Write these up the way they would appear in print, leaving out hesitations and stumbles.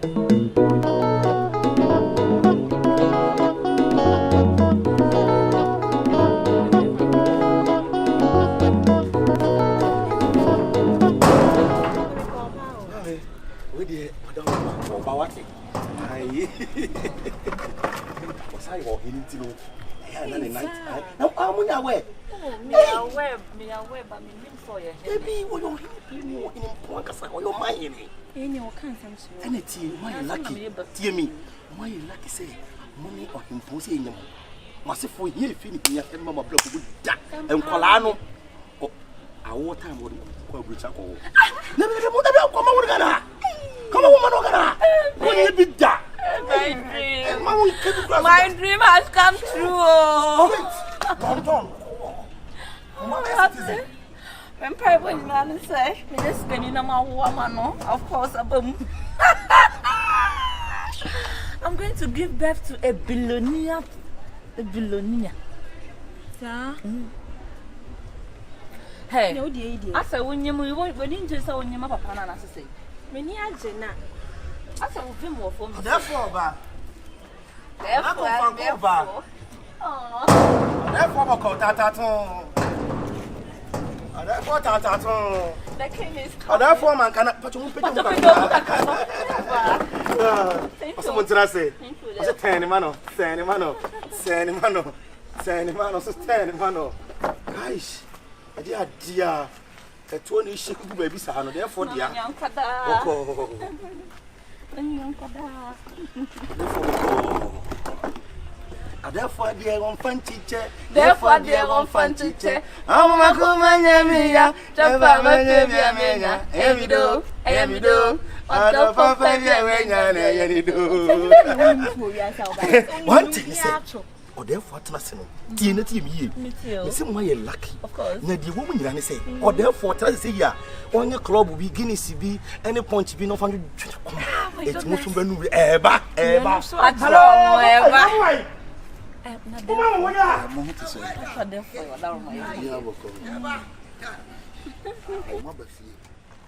My dream has come true. When people say, of course, I'm going to give birth to a billionaire. A billionaire. Yeah. Hey, I said, when you just saw when you papa and I say, when you are Jenna, I said, we'll be more for me. Therefore, Therefore, the king is coming. Therefore, man cannot put you Thank dear. The 20 shake baby son, therefore, dear. Therefore, dear, one fun teacher. Therefore, dear, one fun teacher. I'm a commander, Jabba, every do, every do. One thing is, or therefore, Tina team ye. The same way you're lucky. Of course. Now, the woman you say, or therefore, tell us, yeah, on your club will be Guinness CB, any point to be no fun. It's most of them ever.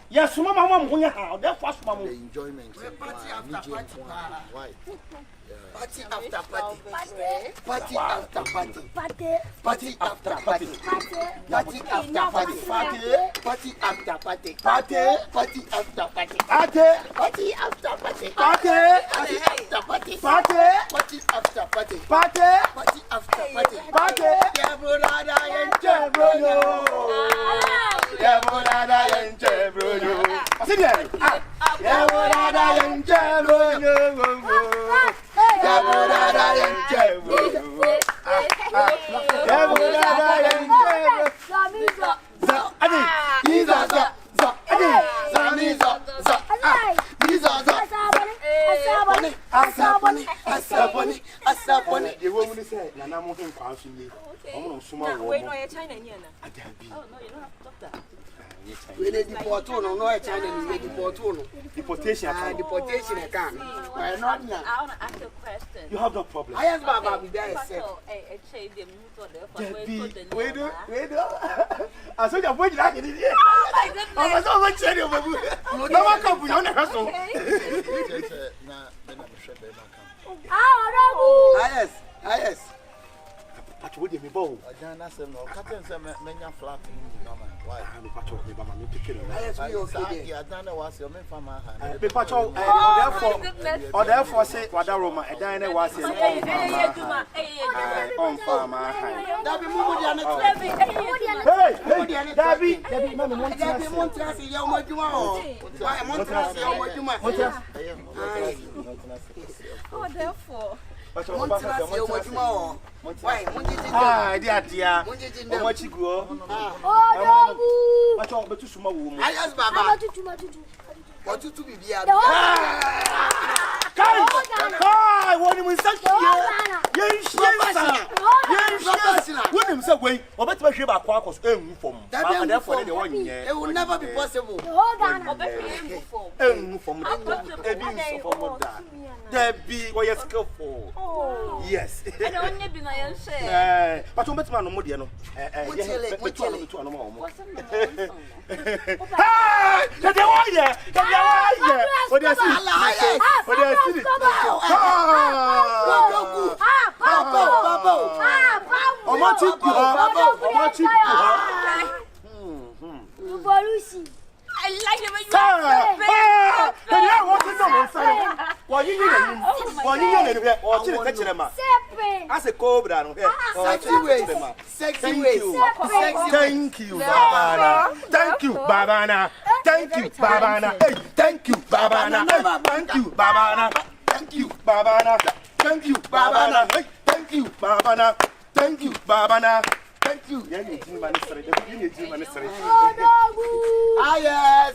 Yes, Mamma, when you have that first moment. Enjoyment. Party after party. Party after party. Party after party. Party after party. Party after party. Party after party. Party after party. Party after party. Party after party. Party after party. Party after party. Party. Yeah, brother, yeah, brother. Yeah, brother, yeah, brother. Sit there. Yeah, brother, yeah, brother. Deportation. Deportation account. I want to ask a question. You have no problem. I asked Baba be there. Wait. I saw your point like it. Oh my goodness. I was always telling you. No one come beyond the hustle. Yes. But what do you mean? I don't ask them. Captain said, "Menya flat." Why? I'm a patch of the Bama. Yes, we okay. I don't know what's your main farmer. Therefore, say, Wadaroma, a diner was on farmer. Ah, dear, what you go? What you small woman? I asked Baba what you to be here. What do we say? say way, or better be about quarkers, from. And therefore, the 1 year. It will never be possible. Hold on. From there be what you're skillful. Yes. I don't need to be my share. But you better know Modiano. I like it when you as a cobra. Sexy ways. Thank you, Babana. Thank you, Babana. Thank you, Babana. Thank you, Babana. Thank you, Babana. Thank you, Babana. Thank you, Babana. Thank you, Babana. Thank you, Babana. Thank you. Ah, yes.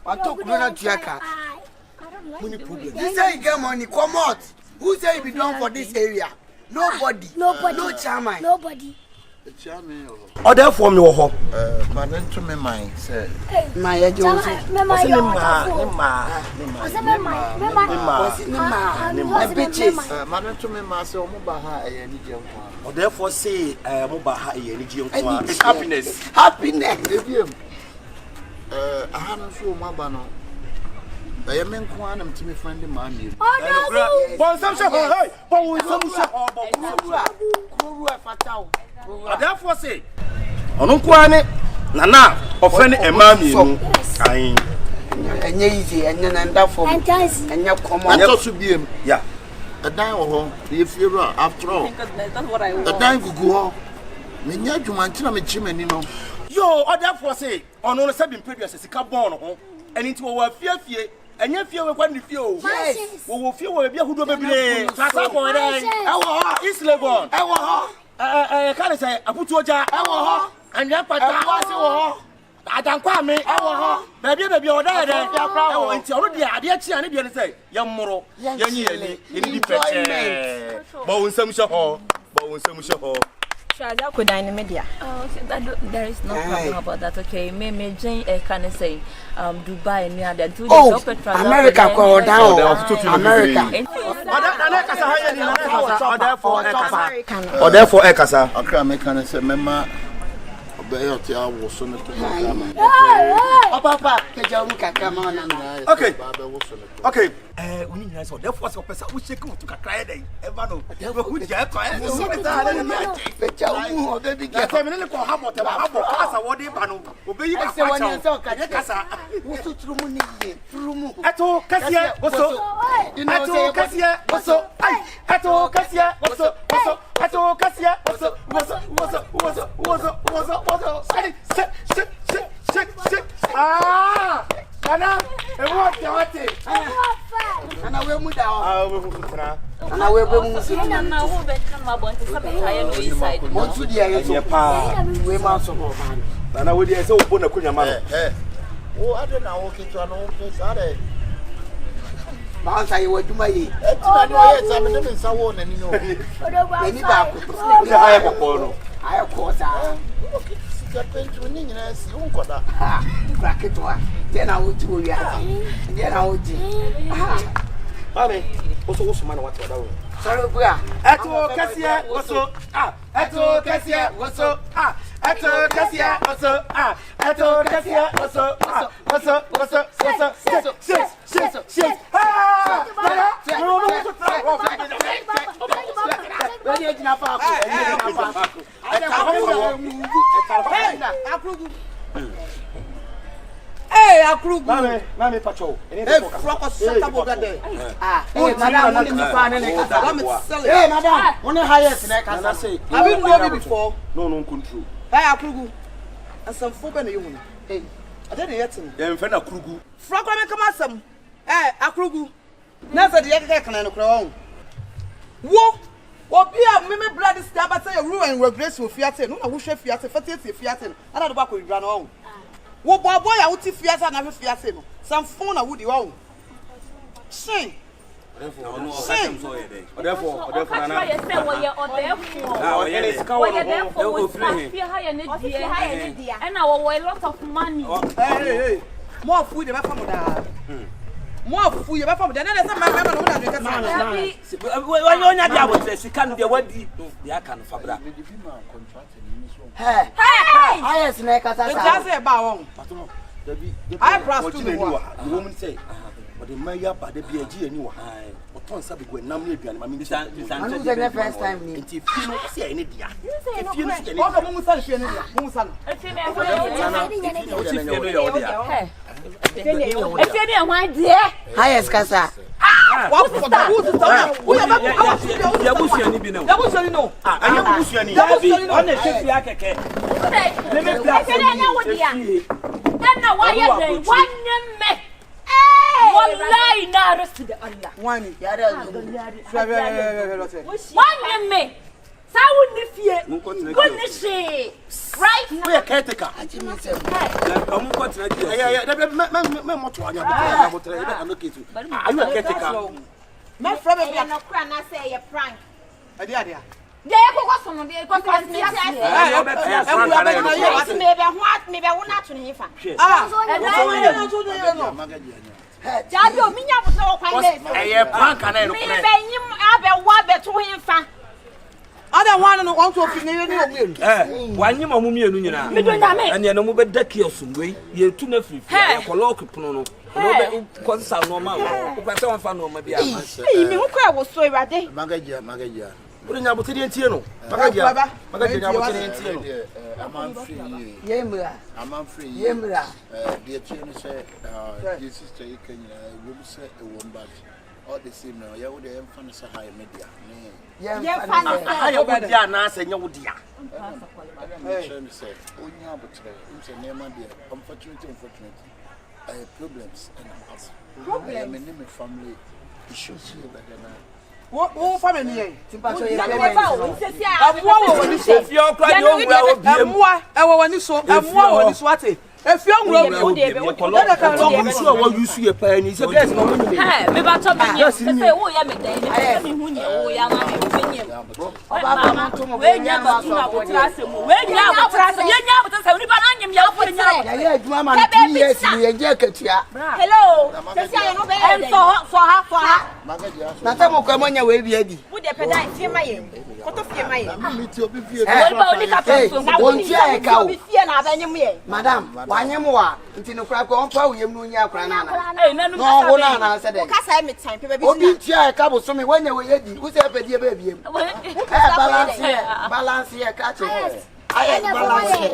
I talk not Jacka. Money problem. You say you get money, come out. Who say you be done for this area? Nobody. No chairman. Nobody. The chairman. Or therefore, me or But then to me, my say, My agent. Madam to me, myself, Mubaha, and Jim. or therefore say, Mubaha, it's happiness. Happiness. I haven't shown my banner. I am in quantum to me, friend of mine. Therefore say, Onukwane, Nana, offend a mammy. And easy, and then that for and you come on. That should be him. Yeah. A dime or if you're after all. That's what I want. A dime could go on. Minya Jumantina, me chimney, you know. Yo, or therefore say, on all 7 previous as a carbon, and into our fear, and you feel when you feel. Yes. We will feel where who do be. It's Legon. I can't say, I put to a jar, and that part I don't call me, baby, or that. Already, I did say, young Moro, young yearly, in the Bones, some show, Bones, some show. Shaza could dine in media. There is no problem about that. Okay, me Jane can say Dubai near the two America go down. America. Or therefore, Ekasa. I can't make an say, Mamma. I was so not Oh, Papa, come on. Okay. Okay. We need to therefore, so person we shake to cry day. Ever know. Who did you cry? Baby, get a minute for how much I want to banu. Obey you. Ato Cassia, what's so? Ato Cassia, what's so? Ato Cassia, what's so? Ato Cassia, what's so? Ah! Nana, and what you want it? And I will move down. And I will bring to the pa. We must have. And I would say, open a kunya man. Oh, I don't know. Okay, to an old place. Are they? Bounce, I would do my I'm in someone and you know. I have course. Bracket one. Then I would do ya. Then I would do. Mammy, also, man, what's what? Sorry, bra. Ato Cassia, what's so? Ato Cassia, what's so? Ato Cassia, what's so? Ato Cassia, what's so? Hey, Akrugu. Mami patrol. Hey, flock of Sotabo there. Hey, madam, hey, madam, one highest neck. As I say, have you known me before? No, control. Hey, Akrugu. And some folk and you. Hey, I didn't yet. Then Fena Krugu. Flock of come out some. Hey, Akrugu. Never the other can I crown. Whoa. What be a mimi bloody stab at say a ruin where grace will fiat. No, I wish a fiat, and I back with run on. What boy, I would see fiat and have a fiat. Some phone I would you own. Say, Therefore, and our way lot of money. More food ever from that. More food ever from that. That's a man she can't be a word. I can't fabra. Hey, I snake as I about. I prosper the woman say, but the mayor by the BG and you are. But on Sabi when Nammy and I mean, this is the first time. If you don't see any dear, if you see any highest casa. What for the who right? We are caretaker. Are you a caretaker? My friend, I say a prank. Idea. Maybe what not to him. Other one and want to finish. One you mammy and you know, but the kill some way. You're too free. Colloquial. Consult no man. Who found no maybe. Who was so ready? Magagia. Put in our Tiano. I'm free. Yemra. Dear Chin said, dear sister, you can say a woman badge. All the same now, you would have found a high media. I hope that you are not saying you would. I'm trying to say, oh, yeah, but it's a name, dear. Unfortunately, problems and problems in my family issues. What family? If you're crying, if young Rob, you see a penny, so there's no money. Hey, maybe I told you, say, oh, yeah, Wanyamwa, Intino Crab, on power, you know, no, I said, I made time. Obi chia couple so me when you were who's a baby baby. Balance here, catch it. I am balance here.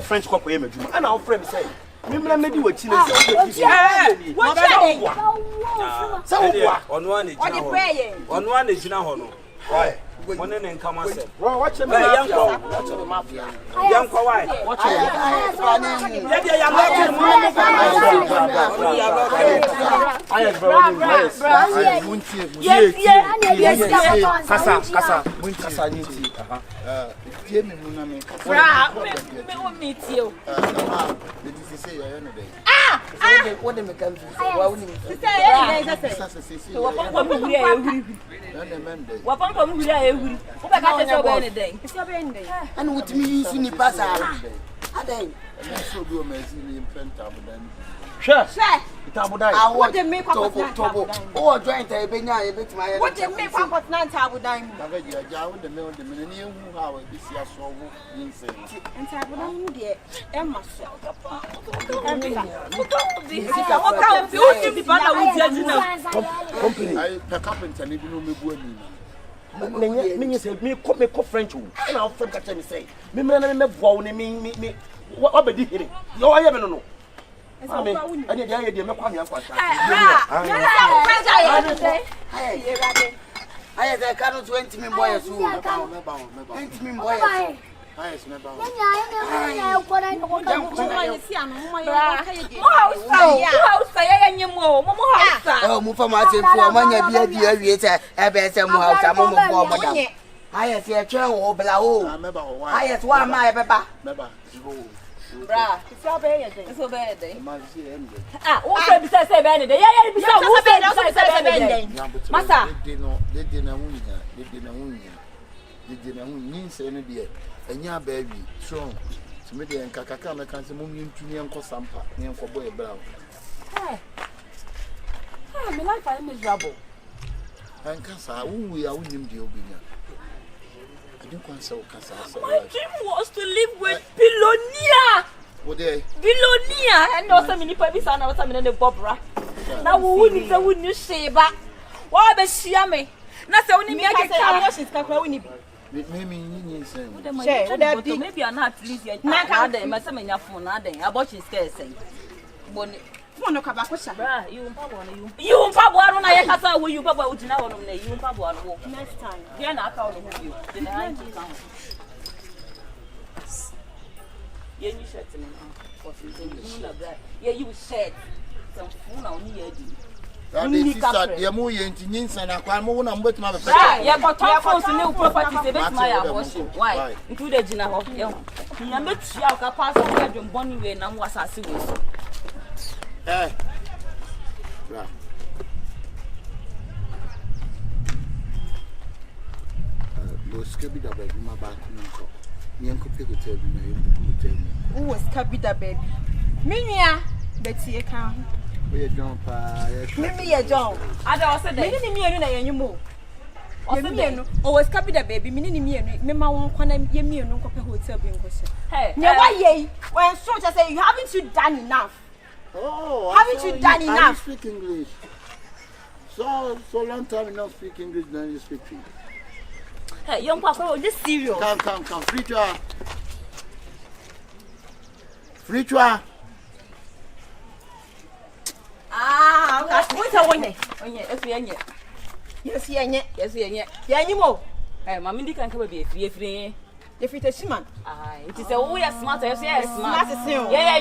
French and our friend say, maybe what Chile on one is now. One in common said, watch a young and with me using the bazaar. Adai. So do amazing in Pentabudan. Sure. Tabudai. I want to make Tobo. Oh, joint a benya a bit my. What you make one but nine Tabudai? Jaw the mill, the millennium, how this year so insane. And Tabudai, dear, Emma. Company. I pack up and tell you me. Me say me co French. And I'll from catch me say. Me me vow me what be here. You are even no. I did the idea me kwame akwasa. I cannot 20 men boys who are 20 men boys. Yes, my boy. Oh, Mufamati for Mania Bia, Abessa Mouse, Momo. I have a trail, Blau. I have one my papa. Bra, it's so bad. It's so bad. Ah, what besides 7 days? Yeah, besides Massa. They didn't say any day. And your baby, strong. To me, and Kakaka, I can't say, Mummy, to me, and Cosampa, and for boy brown. Hey, my life, I am miserable. And Cassa, who we are winning the Obinia. I don't want so Cassa. My dream was to live with Bilonia. What day? Bilonia, and also many puppies and I was in the Bobra. Now, wouldn't you say back? Why be she me? Not only me, I can say, Maybe I'm not least yet. My son, my phone, nothing. I bought his scarce saying. You Papa, I have to you Papa would now on you Papa next time. Then I call you. Then I count. Yeah, you said to me for something like that. Yeah, you said some phone on me. You're more Yens and I can't move on with my friend. Yeah, but talk for new properties about my abortion. Why? Included General. Yeah, I'm not sure I pass on bedroom Bonnie when I was a serious. Eh, was Cabida baby, my back. Yanko pick a tell me. Who was Cabida baby? Minia, Betsy account. We don't Mimi a John. I don't say that you move. Oh, was Cabida baby, meaning me and Mima won't call him Yemi and Uncle Hotel being question. Hey, why ye? When soldiers say you haven't you done enough? Oh, haven't you done enough? Speak English. So long time you don't speak English, then you speak English. Hey, young Papa, this serious. Come. Free to Ah, what's a one? Yes, Hey, Mammy can come be free. If it's a seaman, it is a way as smart as yes, smart as you. Yeah,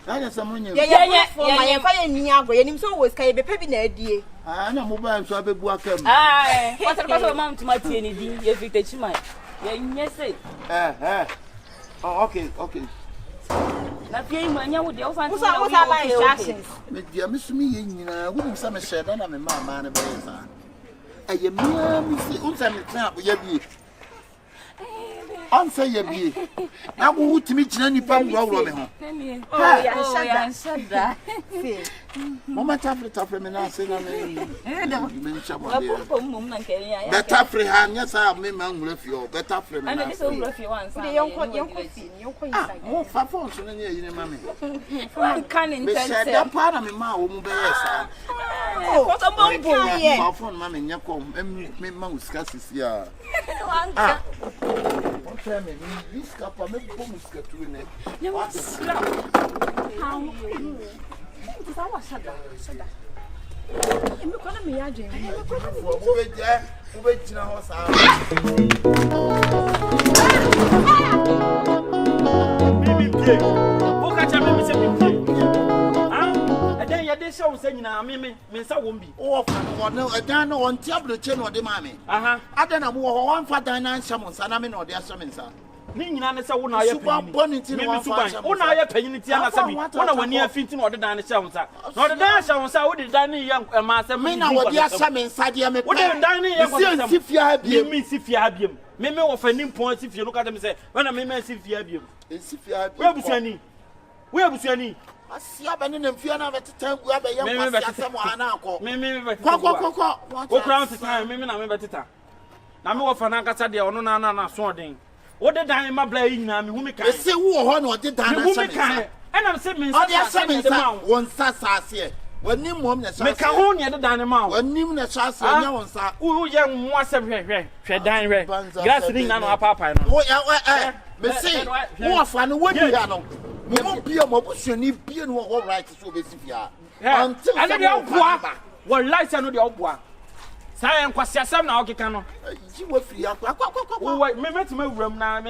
I know someone. Yeah, I am Niagara, and him so was Kaby Peppy Neddy. I know mobile, so I be welcome. Aye, what's a mount to my penny? If you take my. Yes, Oh, okay. That game when you would also what's our instructions? Dear Miss Me, wouldn't some said, and I'm a man of a I am Missy Unsan, you answer your bee. Now, who to meet any pump over me? Oh, yeah, said that. Mama Taffy, and I said, Better free hand, yes, I have me, man, with you. Better free and it's over if you want. Oh, 5 phones in your mammy. Can't intend that part of me, ma, won't be yes. Oh, what a my phone, mammy, and your comb, and me, mouse, cassis, yeah. Tell me, this cup of milk boom is got to in it. You want to slap? How? I was sad. I'm going to be a dream. Wait, now, This show saying, Mimi, Miss Wumbi. Oh, no, I don't know on Tablet chain or the mammy. I don't know one for Diana Shamons, and I mean, or their summons. Nina said, when I am bonnet in one fire, when I am paying it, when near fitting or the Diana Shamons. Not the Diana Shamons, I would have done young master. Mina, what their summons, Sadia, what are dining? If you have him, Me of an important if you look at them say, when I may see fear you. Where was any? Where was any? I see a banana and fear never to tell whether you have someone now. Maybe what crowns the time, maybe I'm better. Now, me of an Ancassadia or no, swording. What did I am playing now? Who make I say who or did I? And I'm saying, one sass here. When you mom, the Macaronia the dynamo, when you the chance, who young was a dine, gasoline and our papa. Me say, who fun what you know. We won't be a motion if being all right to be severe. Until the old what lights are not the old one. Say, was some now, Kikano. You were free. Wait, me met my room now.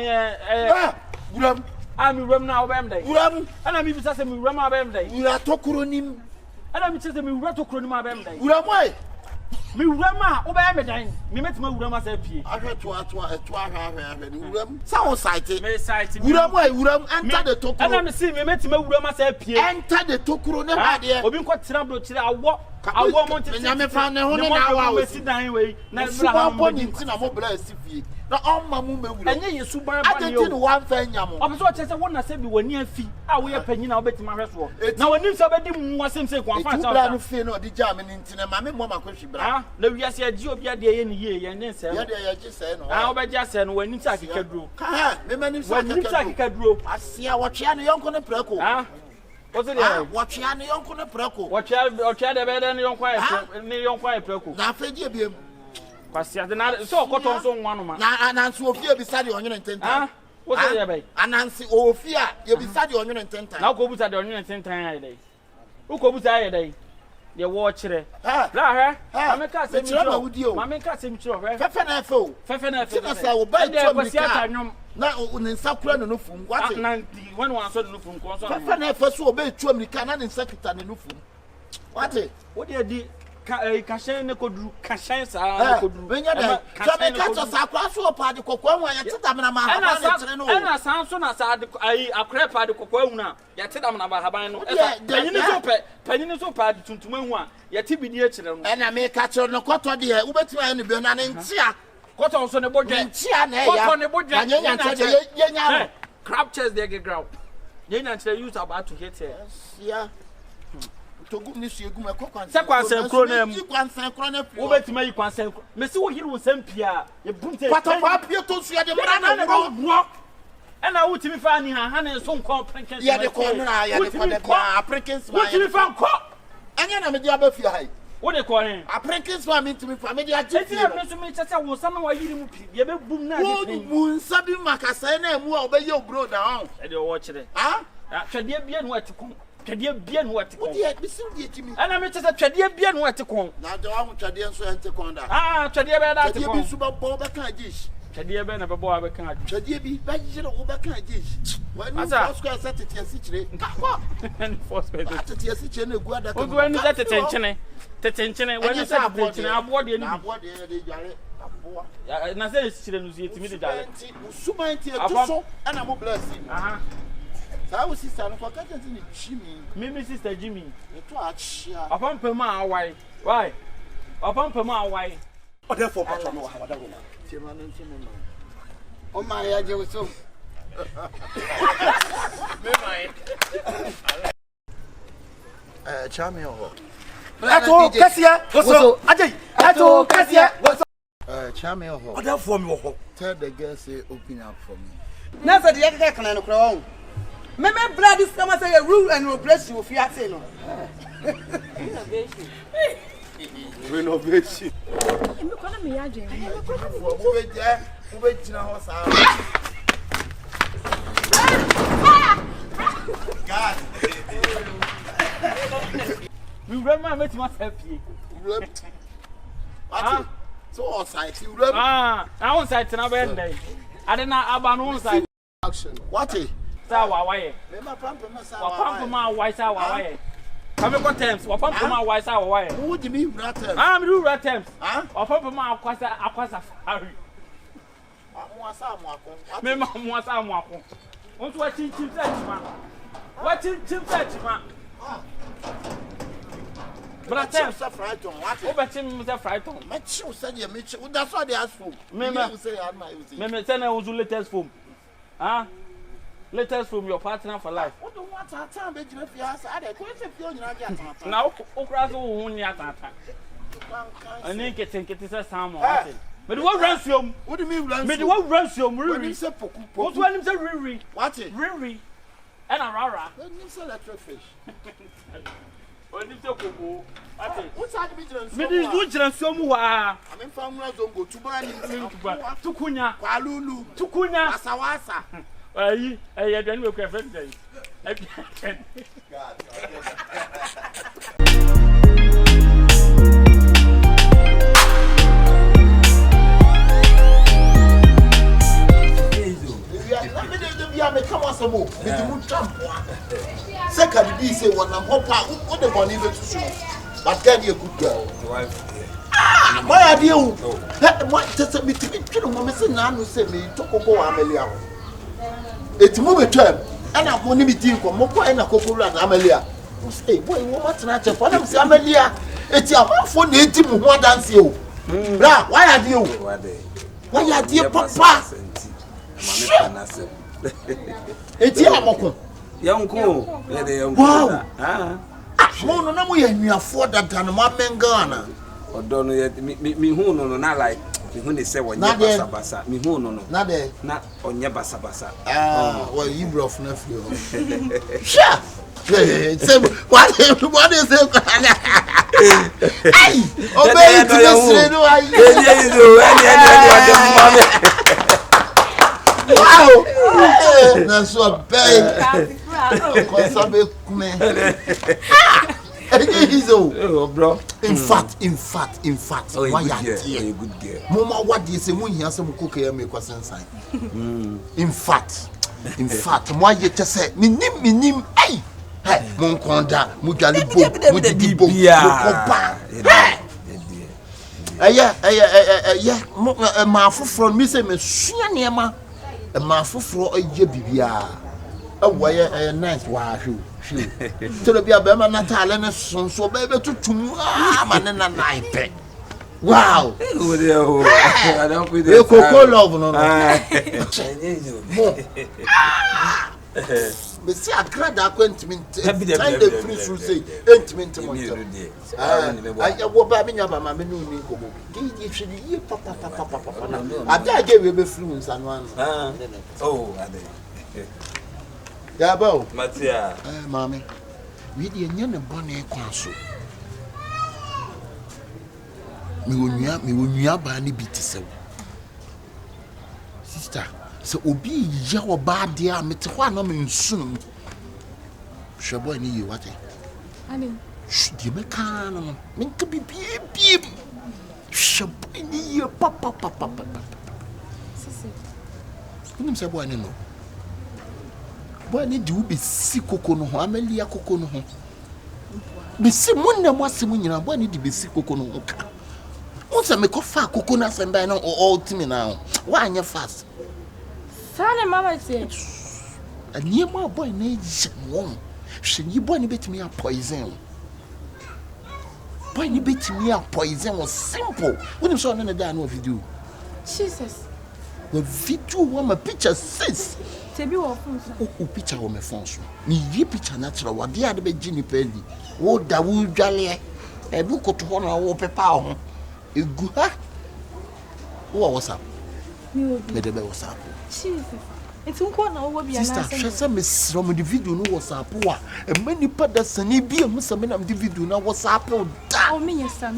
I'm room now, Bamday. And I'm even just a room of Bamday. You are talking. And I'm just a Murato Bamday. You are why? Me Rama, Obamadan. Me met my room as a P. I heard to someone cited. May cite you don't why would enter the talk. And I'm seeing me met my room as a P. Enter the Tokuro idea. Or being quite terrible to our walk. I want to find a 1 hour sit down way. Now, now, all my movement, and you super. I did one thing. I'm so just a one I said we were near fee. I will penny now bet my restaurant. Now, when you somebody wasn't saying one find fear no the German into my mamma question. No, yes, yeah, you be a day in year and then say, just said, I'll bet just and when you take a drew. When you take a drew, I see our channel young on a preco. What's it? Watch your young on a preco. Watch out, chat about any young quiet preco. Now, fed you. So, got on some one man. And Nancy Sophia beside you on your 10 times. What's it? And Nancy Sophia, you'll be beside you on your 10 times. Now go beside on your 10 times a day. Who go beside a day? You watch it. I'm a cousin with you. I'm a cousin to her. Fefenefo. I will buy the now in Sakran no from what 90 when one said no from Fefenefo so obey Trummy Canon in Secretary no from. What do you do? Cashin could do Cashin, when you're there. Catch us across your party, Cocoa, and I sound soon as I crap at the Cocoa. Yet, I'm about Habano. Penny so bad to one, yet to be dear children. And I may catch on the cotton, dear, Uber to any banana in Chia. Got also the budget, Chia, on the budget, and crab chest, they get ground. Then I tell you about to hit here. Yeah. To goodness, you go my cock and Sakwan Cronem, you can send Cronem, over to make one send. Monsieur, he will send Pia, you put it. What about you to see the banana and I would be finding her hand and some complications. Yeah, the corner, I Africans, what you found caught. And then I'm a job of your height. What they call him? Africans want me to be familiar. I just was someone you have boom now. Moon Sabi Macasana and will obey your bro down. And you watch it. Ah, should you be what to come? Tradia bien what to come. And I'm just a tradia bien what to come. Now, the one Tradia so and take on that. Ah, Tradia better to be super bob a candish. Tradia ben of a boy can't. Tradia be bachelor over candish. When I square set it your situation. And force me to your situation. When you let attention, when you say I'm what you know. And I say it's children who see it immediately. Super and I'm blessing. Our sister, forget it in Jimmy. Mimi sister Jimmy. Upon Pema, why? Upon Pema, why? Oh, therefore, I don't know how that woman. Oh, my, I do so. Charming. That's all, Cassia. What's up? That's all, Cassia. What's up? Charming. Oh, therefore, tell the girls say, open up for me. Never the other can I know. My blood is come as a rule and will bless you if you are saying no. Renovation. I'm not going to be a gem. God. You remember to myself. So all sides. You remember? I won't say to another day. I did not have an own side. What? Why? Pump my white hour. Come on, Thames. Pump my white hour. Who do you mean, Rattams? I'm doing Rattams. Or pump my aquasa. Remember, what's our walk? What's watching Chim Satchman? Watching Chim Satchman. But I tell you, fried on what? over him was a fright on. Match you said you Mitch. That's what they asked for. Remember, say I my using. Remember, tell me who's latest film. Huh? Latest from your partner for life. What do you want to tell me? If you ask, I don't know. Now, Okra won't yet. I need to think it is a salmon. But what ransom? What do you mean ransom? But what ransom? When you say Poku, what's one is a Riri? What it? Riri and a Rara. When you say electric fish. When you say Opoku, what's that mean? Me this do ransom wa. I mean, family don't go to buy to Kunya, Kwalulu, to Kunya, Asawasa. I don't know if friend day. Come on, some more. Second, be say one of what the money to show. But can you good girl? My idea. What does me to be true? Mamma said, Nano said me to go Amelia. It's movie term, and I'm only meeting for Moko and a Coco and Amelia. Hey, boy, what's not your father? Amelia. It's your phone 18 more than you. Why are you? Why are you, Papa? It's your Moko. Young cool. Wow. Mono na mo ya afford that and my men Ghana. Or don't yet me who no not like me they say what basa basa me who no na there na onye basa basa. Well you bro nephew. Sure. Say what is it? Hey, obey to the no I. Wow. That's what bad. Oh, bro. In fact, why are you a good girl? Mama, what do you say when you have some cookie and make us inside? In fact, why you just say, Minim, hey, Monconda, Mujalibo, yeah, my from Miss Miss a mouthful for a jibia. A way nice wife. To the Biabema Natal and a son so baby to man and a night. Wow. I don't put the cocoa love. But see, I cried acquaintment. The priest will say, intimate. I will buy me up my menu. I dare give you fluence and one. Oh, Gabo, Matia, Mammy, we didn't know bonnet council. Me when you are by any beat so. Sister, so Obi Yawa bad dear, Metawano soon. Shaboy, you what? I mean, should you make can meant to be beep. Shaboy, papa. Who say boy, no. Boy, need you be sick cocono, Amelia cocono. Be Simon, what's Simon, boy, need to be sick cocono. Once I make a fat coconuts and buy no all to me now. Why are you fast? Son and Mamma said, a near my boy needs one. Should you boy bit me a poison? Boy, you bit me a poison was simple. What is on the down of you do? Jesus. The video one my picture says. Tebi wo o picture wo me phone so me yi picture natural wa dia de be gini pedi wo da wo dwale e bu ko to na wo pepa ho egu ha wo WhatsApp me de be WhatsApp Jesus it's unko na wo bia na sister hwese me sro me de video no WhatsApp wa e mani pada sani bia mu se me na de video na WhatsApp o da o me yesa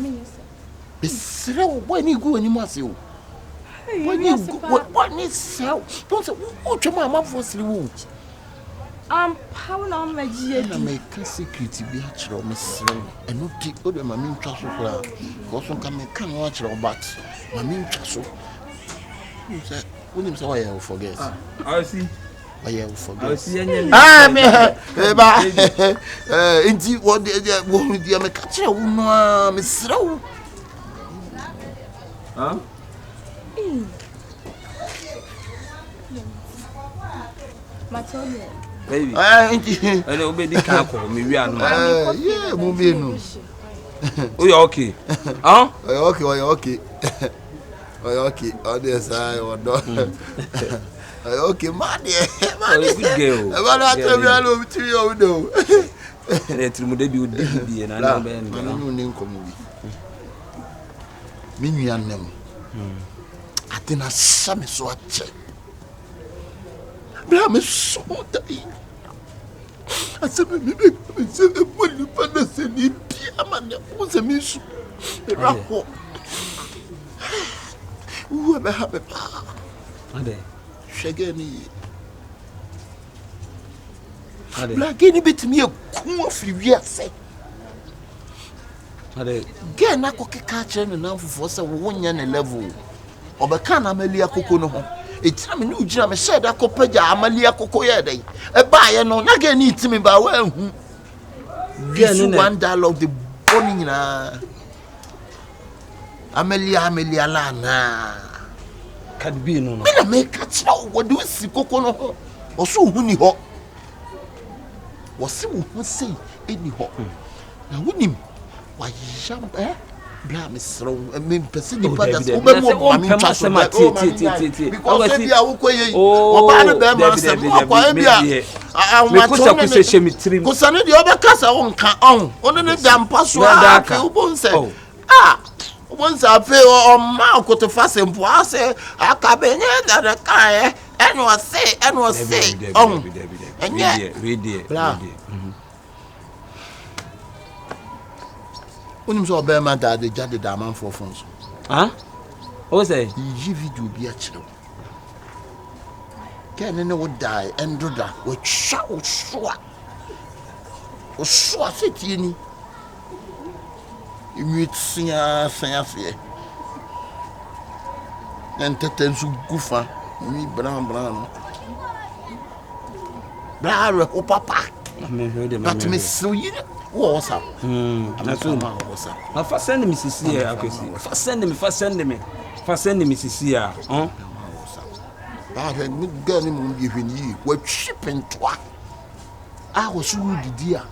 be sre wo boy ni gu ani mu ase o what needs so? Don't say, what your mamma for sleep? How long my dear? I make a secret be a child, Miss and not take other mammy trustle for her. Also, come watch your but mammy trustle. You said, wouldn't say I will forget. I see. I will forget. Indeed, what the make a child, Miss Row. Huh? Baby, I know baby can't call me. We are no. Yeah, Mumino. Oh, you okay? Huh? Okay. Okay. Oh, this I want. Okay, man. Good girl. I tell you, I love you. No. Trimude be odi na na be na no ne nkomo bi me nua nem atena same so ache bra me so dai aseme me be se e boni pa na se ni bia ma ne o se me su e ra ho u be ha be pa ade shege ni Like any bit me a cool free say. Again, I could catch an enough for some 1 year level. Or the can Amelia Cocono. It's a new jam said I could pay Amelia Cocoya day. A buyer no again needs me by well. Yes, one dialogue the boning Amelia Lana. Can be no. I make catch out what do you see Cocono or so honey hot. Was who say any hot. Now, wouldn't him? Why, jump, eh? Blam is strong. I mean, Pacific Brothers. Oh, because I will quay. Oh, I the other casa on can only damn password. Ah, once I pay on Malco to fasten for us, Akabenezer the car, and was say, and yet, read it. When you saw Bear man that they judged the man for phones. Huh? What say? You video be a chill. Can any would die and do that with shout swat. Or swat city any. You meet singer, fair. And Tetens goofa, me brown. Blah, oh, papa. But Miss so you what's up? That's all. Now, first send me to see her. First send me. First send me to see her. Huh? I had good girl giving you what shipping twat. I was so good, dear.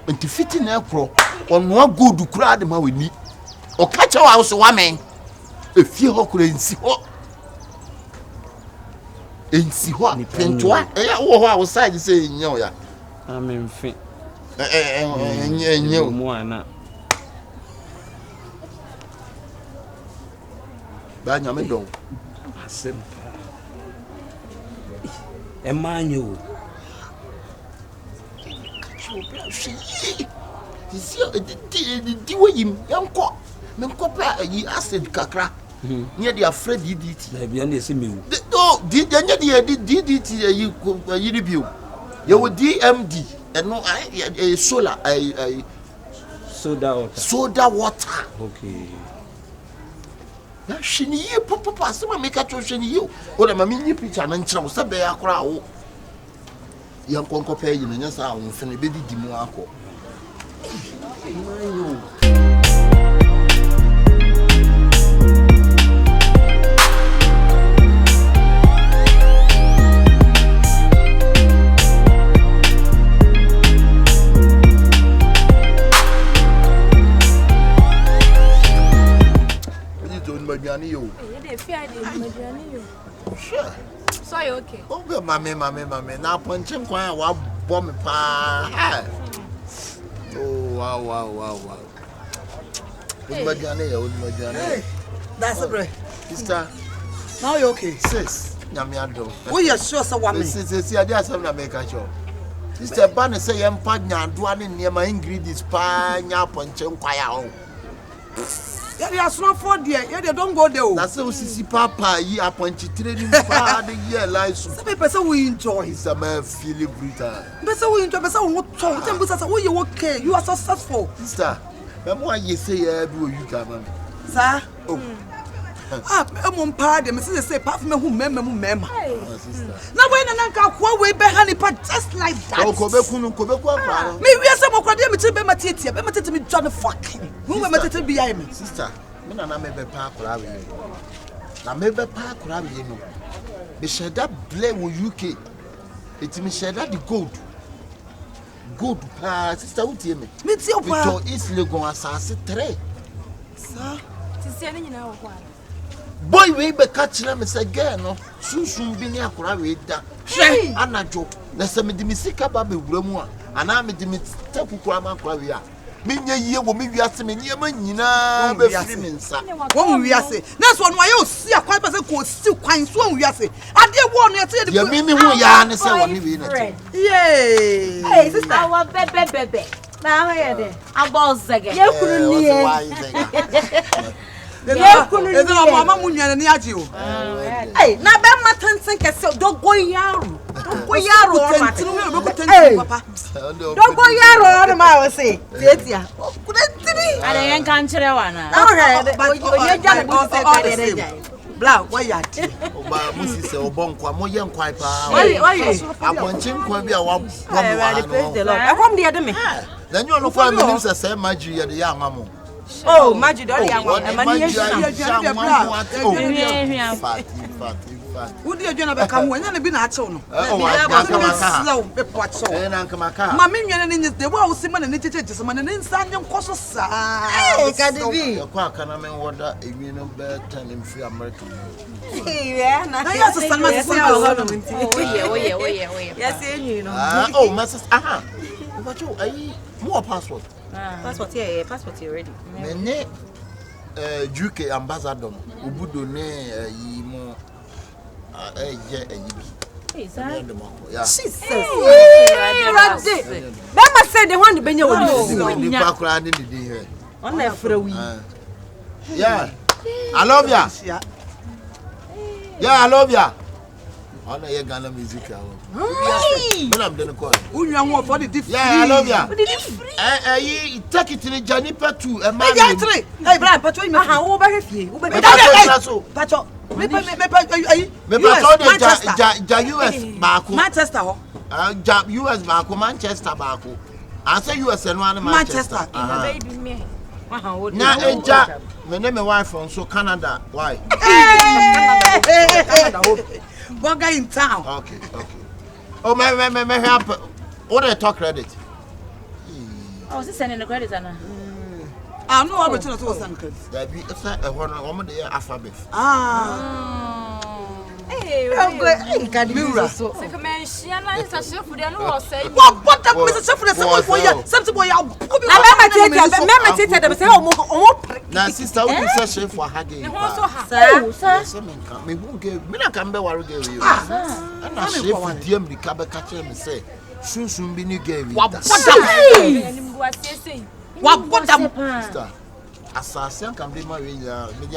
And to fit in air pro on one good to cry the man with me. Or catch our house, woman. If you couldn't see what. And see what? Pentwa. I was side saying, no, yeah. I'm in fit. You Moana. Banyamido. Simple. Emmanuel. The way you young cock, men copper, ye acid kakra. Near the afraid you did. Maybe I see me. No, did you review? You would DMD. And no, I solar, I soda water. Okay. Now she knew Papa, some make a trust you. What am I mean? Picture and chow, a bear crowd. Young conco pay in your sound, and a baby demoaco. Sure. So you okay? Oh, good, mammy. Now, punching quite a bomb pa. Oh, wow. Hey, that's a break. Sister, now you okay? Sis, Yamiado. We are sure so one minute. Sister, I just have to make a show. Sister Banner say, I'm partner, doing near my ingredients, pan, yap, and chum, quiet. Yeah, they are not for dear. Yeah, they don't go there. That's how Sissy Papa, ye appointed trading for the year license. Some people we enjoy. It's a man feeling brutal. But so we enjoy, but so what talk? Tell us, oh, you okay? You are successful. Sister, why you say, you come, sir? Oh, I'm on party. Mrs. say, apart from who member. Now, when I can't way behind it, just like that. Oh, Kobe, me, we are some of the be Mattia, be Mattia, me John fucking. Who am I to be? I mean, sister, me na mebe park rabi. Na mebe park rabi no. Me share that blame with UK. It me share that the gold good sister utie me Me tie o pa. to East Legon asase 3 Sa Tisi ni nyina wo kwa. boy we be catch na me say girl no sunsun bi ni akora we da hwe anajo na se me di misika ba be wura mu a ana me di mi takukura ma akora we a me nya yie wo me wiase me niam nyina be firi me nsa wo wiase na so no aye osi akwan pese ko si kwan so wiase ade wo no yete de ya mimi hu ya ne se wo ne we na te yeah Hey sister, our bebe. Na ho ye de. Abozege. Ye kunu ni ye. Eze mama munyane ni aje o. Hey, na be matansen kese dogo yaro. Dogo yaro o ma. Hey papa. Dogo yaro o ma o se. Tetia. Kudentiri. Ada yen kan kire wana. Na ho onye ja go se ka de ja. Bla, why ya ti? Oba musi se obonkwa mo ye nkwan pa. Why? Abonche nkwan bi a wa Praise the Lord. I come there de me. na nyo no kwa me nim se magi ye de ya amamo. Oh, Magic, don't you want Who did you never come when you be not so? No, Mammy, the wow, Simon and Nitty, someone and inside your courses. Hey, can it be? A quack and I mean, what that you know, better than free American. Yeah, yes, you know. Oh, Masters, aha. But you, I more passport. Passport here, passport here ready. Mene UK ambassador Ubudo ne yimo Is that? Yeah. She says, Mama said the one Benya would background in the day here. On there for a week. Yeah. I love ya. Yeah, I love ya. On a Ghana music. When I'm done call. Who you want for the different? Yeah, I love ya. Take it to the Janipa too. A man. Hey, Brad, but you how over here? Manchester. US Marco, Manchester Marco. I say US and one Manchester. Now, my name is wife from so Canada. Why? One guy in town. Okay. Oh, my help. What I talk credit? I was sending the credit, Anna. I know I'm returning to some credit. That be a woman the alphabet. Hey, I'm good. Can you So come and she and I shall for the no say. What that Mr. Shifo for you? Something boy, I'll put Now, sister, we session for Haggy. Sir, Me who gave me not come back you. And I say for dear me, Cabba catcher me say, soon be new game. What Sister, assassin can be married.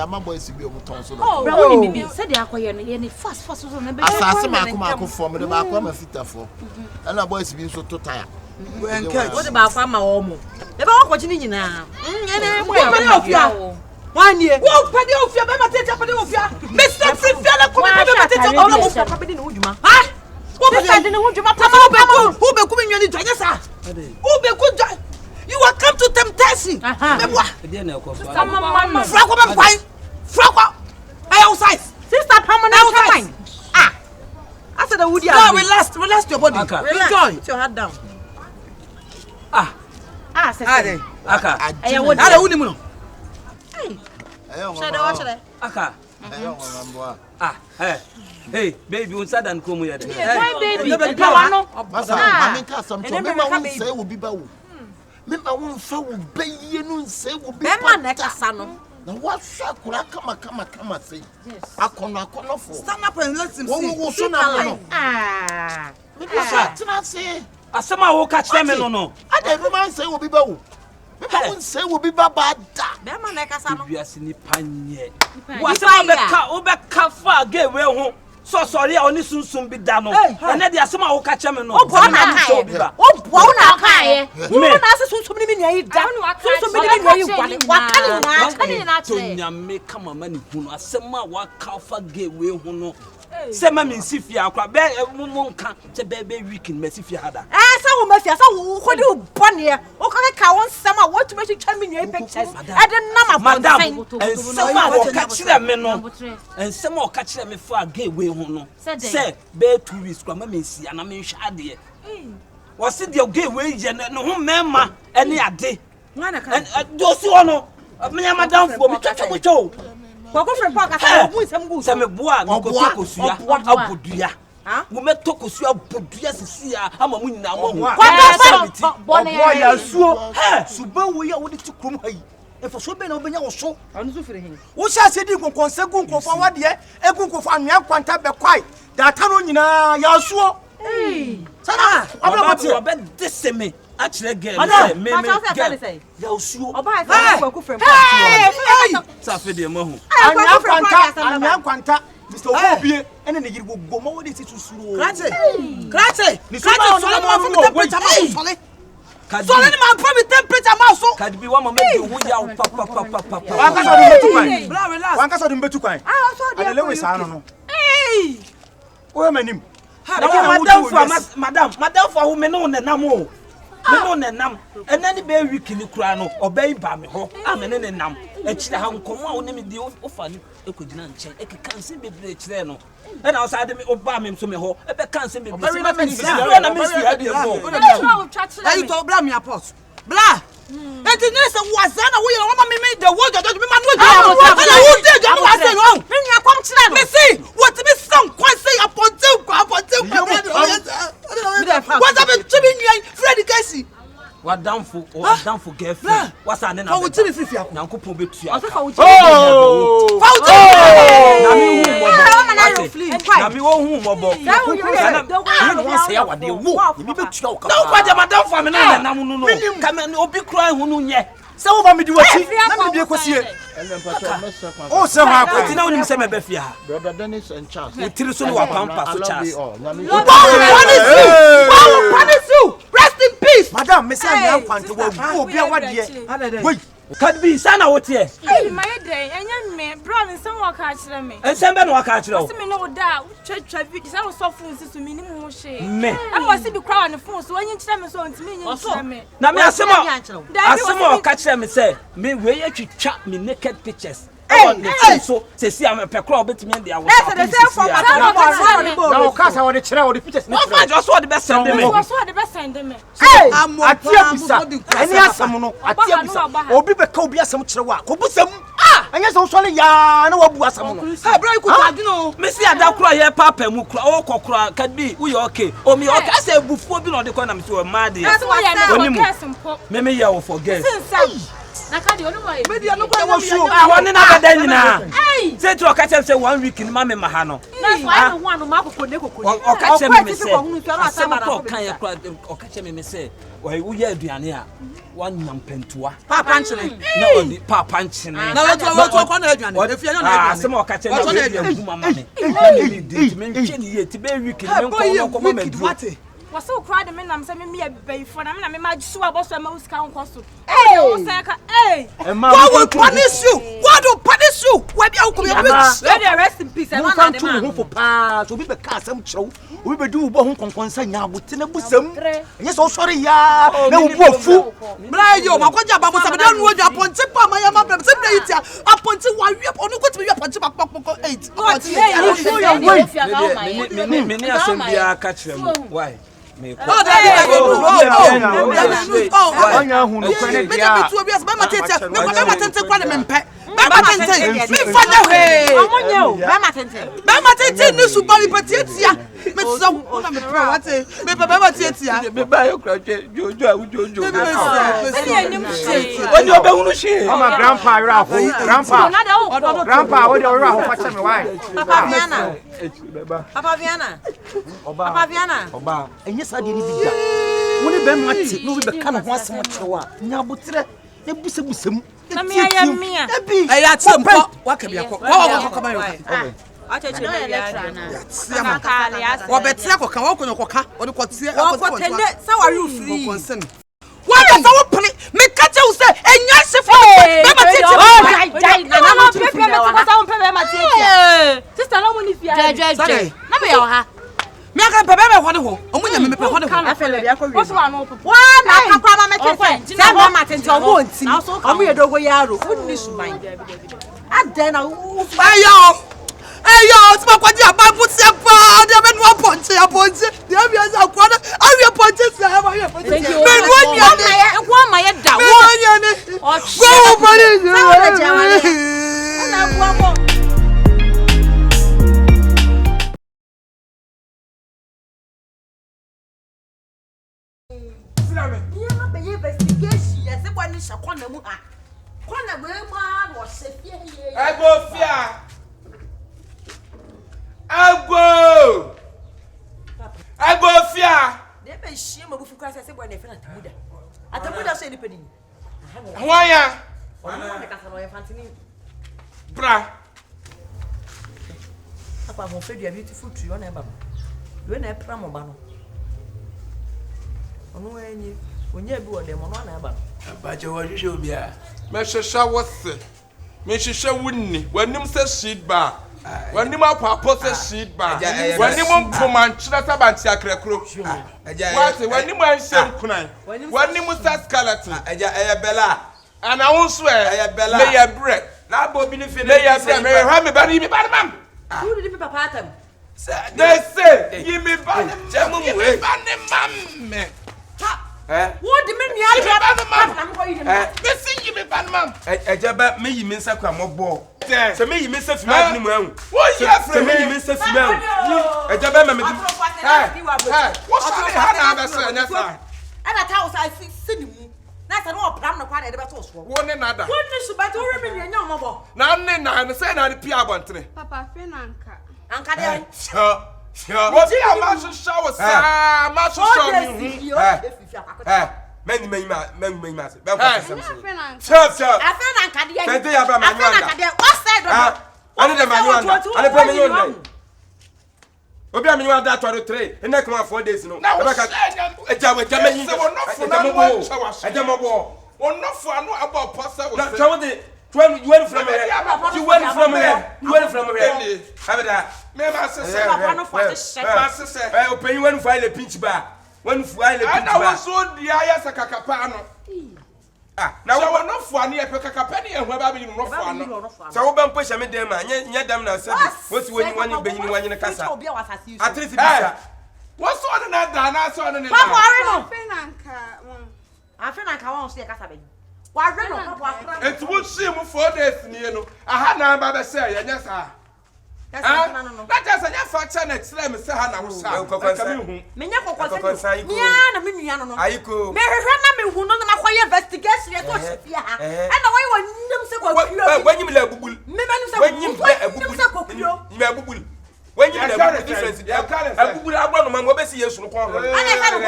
My boys to be able to answer. oh, said they acquire any fast on the Assassin, I from the back of my feet for. And our boys being so tired. What about Farmer Omo? The boy watching now. 1 year. Whoa, Paddy of your Mama Teta Padofia. Mr. Frifiala, who be coming in Jayasa? Who be good? You are come to temptation. Fragua, I outside. Sister permanent. Ah, after the wood, relax your body. Enjoy. Put your head down. say. Aka. I would. I don't know. Hey, baby, we said and come here. Why, baby? No. Say will be bow. Member won't fall bay you say will be Sano. now what shall come say? I cannot for Stand up and let him see. see. Say, I somehow catch them. No. I never mind say will be bow. Member say will be bad. We are seeing panye. What's Obeka far gay well home. So sorry, only soon be done. And then there's somehow catch them. No, Sema min sifia kwa be monka te be weekend me sifia hada sa wo mafia sa wo kodi bone o ka won sama what to make twa me new pictures I dey na ma madam sema wo ka kire me no sema wo ka kire me for gay we ho no say be 2 weeks kwa ma me sia na me hwa ade was it your gay wage and no memma any a day. Wana kan. Do see ono. Me am madam for me chacho cho. Ko ko friend park asa mu nsem gu. Se me boa me ko tokosua abodua. Wo me tokosua abodua sisia ama mu nyina mo hu. Boy ya suo. Suba wo ya wo de tikrom hayi. Efo so be na obenya wo so. Anu so firi hin. Wo sha se di konkonse gu nkofo wade egu nkofo anwea kwanta be kwai. Da ta no nyina ya suo. Sana abamati obe deseme actually girl say me ya osuo oba say ko friend park. Sa fe de mahu. Anwea kwanta Mr. Obie ene ne yiri gogo ma wo de ti susuro. Krate. Ni so le ma from temperature ma sole. So le ma from temperature ma so. Kadi bi wa ma me hu ya papa. Wan ka so de betu kwan. Bra relax. Wan ka so de betu kwan. So de lewe sa no. O manim. Madam for who me no nenam o. Me no nenam. Enani be week ni kura no, obey ba me ho. Amene nenam. Echire ha nkomo a wo ne me di ofa ni ekogina nchen. Ekekanse bebre echire no. E na osade me oba me so me ho. E be kanse bebre. Na me si ha de go. Ayi to bra me apos. Bla. Enti nese wazana wo ye mama me the word of me man wo na wo dey do am say no me nya kom kire no me see what me son kwan say aponte what have to be nya Freddy Casey wa down for girlfriend what's that na wo timi fifi akọ Nyankopon betua na mi wo hu mobo na say awade wo mi betua o ka na kwa de madam for me na nam no ka me obi kura hu no nye se wo ba me di wati na me bi ekosie o se ha ko ti na onim se me be fia Brother Dennis and Charles. we tiri so no wa pampa so Charles punish you rest in peace madam me say anwea kwanta wo obi a wade wei Kadbi sana wote Hey my day enya me bro me some work a kire me ensem be no waka kire o se me no da twatwa video say so phone sisu me ni mu she me am was be crowd on phone so onye kire me so ntimi nyi kire me na me asemo ka kire me say me we atwitwa me naked pictures so se si am pe crowd betimi dey awo na o kasa wo de kire wo de pictures ni kire just what the best send me so the best send me atia bisa eni asem no atia bisa obi be ka obi asem kire wa ko busam anya so so le ya na wabu asem no bra ku tadu no me si ada kura ye papa mu kura o kokura Kadbi we okay o me okay say bufuo bi no de ko na me so mad ye me ye wo forget na kadi onu mai media no kwa so woni na beda nyina say to ka say 1 week ni ma me ma ha no na so one ma kokko ne kokko o ka che me say asema to kan ye kura o ka che me say wo ye aduane a wan nyampentua papa nchene na odi papa nchene na wo kwa na aduane efia na asema o ka che na we mama me na me di me nche ni ye ti be week ni me ko ma medu was so crowd me na me say me be for na me ma jisu aboso ma usika nko so o say ka God will punish you we be akobi let rest in peace no can to who for pa so bi be ka asem kire we be do bo hu konkonsa nya abote na busam enye so sorry ya na wo bu afu bra yo makwaja babo sabeda nu oju aponte pa ma ya ma bra se bra yitia aponte wa wi onu ko timi wi aponte pakpakpako 8 me ni asem bia ka kire mu why me ko anya hu no kwene dia me tu obi as ba matete me ko ba matete kwa de mempe ba matete me fanya he amonye ba matete ni su ba ipatietia me so na me pra wate me ba matietia me ba yo kra jojo a jojo oni obe hunu shi mama grandpa ira ho grandpa wo de ira ho fa cheme why Papa Viana oba enye sa de ni bia woni be mate no be ka no ho asem kyewa nya botre e busabusam na me ya mia e ya tempo wa ka bia ko wa ko ba yo acheche be ya na wa betia ko kan wa ko nyokoka o de ko tie ko tende sa wa you free wa ka sa wo pele me ka je u se enya Shifo be matete dai na no pepe me ko sa wo pepe matete sister no money fia na me ya ha me aka pepe me hode ho omunya me pepe hode ho afele bia ko wi wo so wa no wa na ka kwa ma matete sa ba matete o mo ntim o mo ye dogo yaro unni suban adan na ayo ti ma kwaji aba puti apa de me no ponche de bi asa kwa na awie ponche se aba Silame. Yeah, be investigation. Yes, e wani sha kwana mu ha. Kwana we ma wo se fie ye. Ego fia. Ego. Ego fia. Dey be hie ma bu fu kwasa se bo na fe na tamuda. Atamuda so ni pedi. Hwanya. Ona na kasa no ye fantini. Bra. Apa mo fe dia beautiful tree ona e baba. We na e pra mo ba no. Ono enyi. Onye bi wo dem no na e ba no. Ba je wo hwehwe obi a. Me hwehwe wo se. Me hwehwe wunni. Wanim se sheet ba. Wanim apapo se sheet ba. Wanim mpoma nkyira sabanti akrekro. Wase wanim anshem kunan. Wanim sa skeleton. Eja bela. Ana wonso e bela. Me ye bread. Na bo bi ni fe Me ye bread. Me ha me ba ni me ba mam. Who did me papa atam? They say you me ba Jamu me we. ba ni mam. What the men ya ba me see you me ba mam. Eja ba me yi me nsa kwa mobo. Se me yi me nsa fi ma ni mu anu. Wo ye Se me yi me nsa fi ma anu. Eja ba me me. Wo sa ni ha na ba se nya sa. Ana ta usa si ni mu. Na sa no pram na kwa na de be to so. Wo ne nada. Wo ni su ba to re me nya omobo. Na ne na ne se na ni pia abontre. Papa fe na nka. Anka de. Sure. Wo ti a ma show sa ma show mi hu. Many Fe na nka. Sure. Afa na anka de. Tete ya ba ma Afa na anka de. What said do? Ani de manuanda. Ani pe me yon. Obi a me yon da to 3. Ene come 4 days no. Na wo Eja me yin. se wo no fo na wo chawa. Eja mo bo. Wo no fo anu abo posa wo Na se. travel the 12 you went from here. You went from here. You went from here. Have that. Me ma se se. Papa no for the shit. Ma se se. Open you went file a pinch bar. When file a pinch Ana wo bar. so dia ya sakakapa no. Now So wo no fo anu e pe kakapa ne ehwa ba bi no fo anu. so wo ban push me dem ma nya dam na sabi what you wani benyin wani na kasa Obi a wasasi. at least bisa Wo so anu na da na so anu ne. Papa are no. Fe na nka. Afa na anka won so ye kasa be. Wa re no papa. Etu wo shi mu 4 days ni no. Aha na ba be se ye nya sa. Na just anya fa cha na tire me se ha na wo sa. Ka me hu. Me nya kokose. Kokose Nya na me nua no no. ayiko Me hwehwe na me hu no na makoye investigation ye to shifia ha. E na wo ye nim se kokuro. wanyim la bubul Me nim se wanyim la nim se kokuro. me bubul wanyim la bubul difference dia bubul agba no man wo be si yesu no kon ho Ana fa no bo.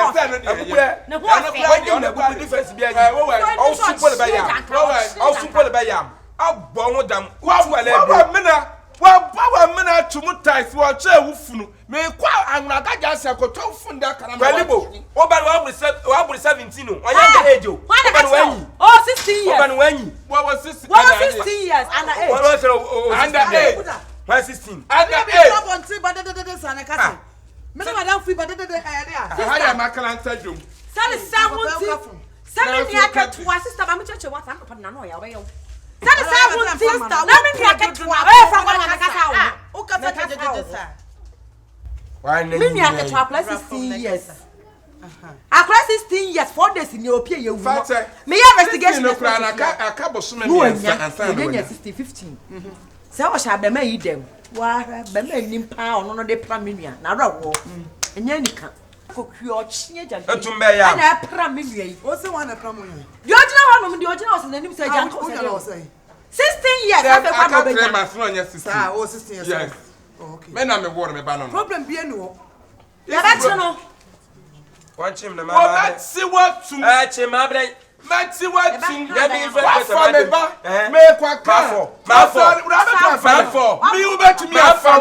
bubul Na bo. wanyim la bubul difference bia yi o supole ba ya o supole ba ya agbo ho dam Wa mena tumu tais wo che wufunu me kwa anraga jase akoto funda karama Kalibo o ba wa 17 no wanya age o ba no wanyi Oh 16 years. o ba no wanyi wo was 16 years and age. what o under age 16 under age haya makalanta jum Sale samunti. Sale ni akatwa sister ba mcheche wa tan papa na no ya obeyo. Sale samunti. Na me ni akatwa. Eh fra kwa na kasa wo. O kasa jejeje sa. Me ni akatwa plus 16 years. Akra 16 years 4 days ni opie ye wu. Me investigation no kra na aka bosume no me ansa no 16 15. Se wo sha be ma yi dem. Wa be ma nim pa ono no de pra menua na rawo. Enya nika. Kokuo chie jage. Etumbe ya. Na pra menua yi. O se wan na pra menua. Di ojina ho no di ojina o se nanim se janko se. 16 years afa kwa no be. I can't tell my 16. Ah, o 16 years. Yes. Oh, okay. Me na me word me ba no. Problem bi enu. Ya ba che no. One chim na Oh, ma that see what to chim ma bra Mati what Eba, to ya be what for me ba me kwa ka Ma for. me u be to me afa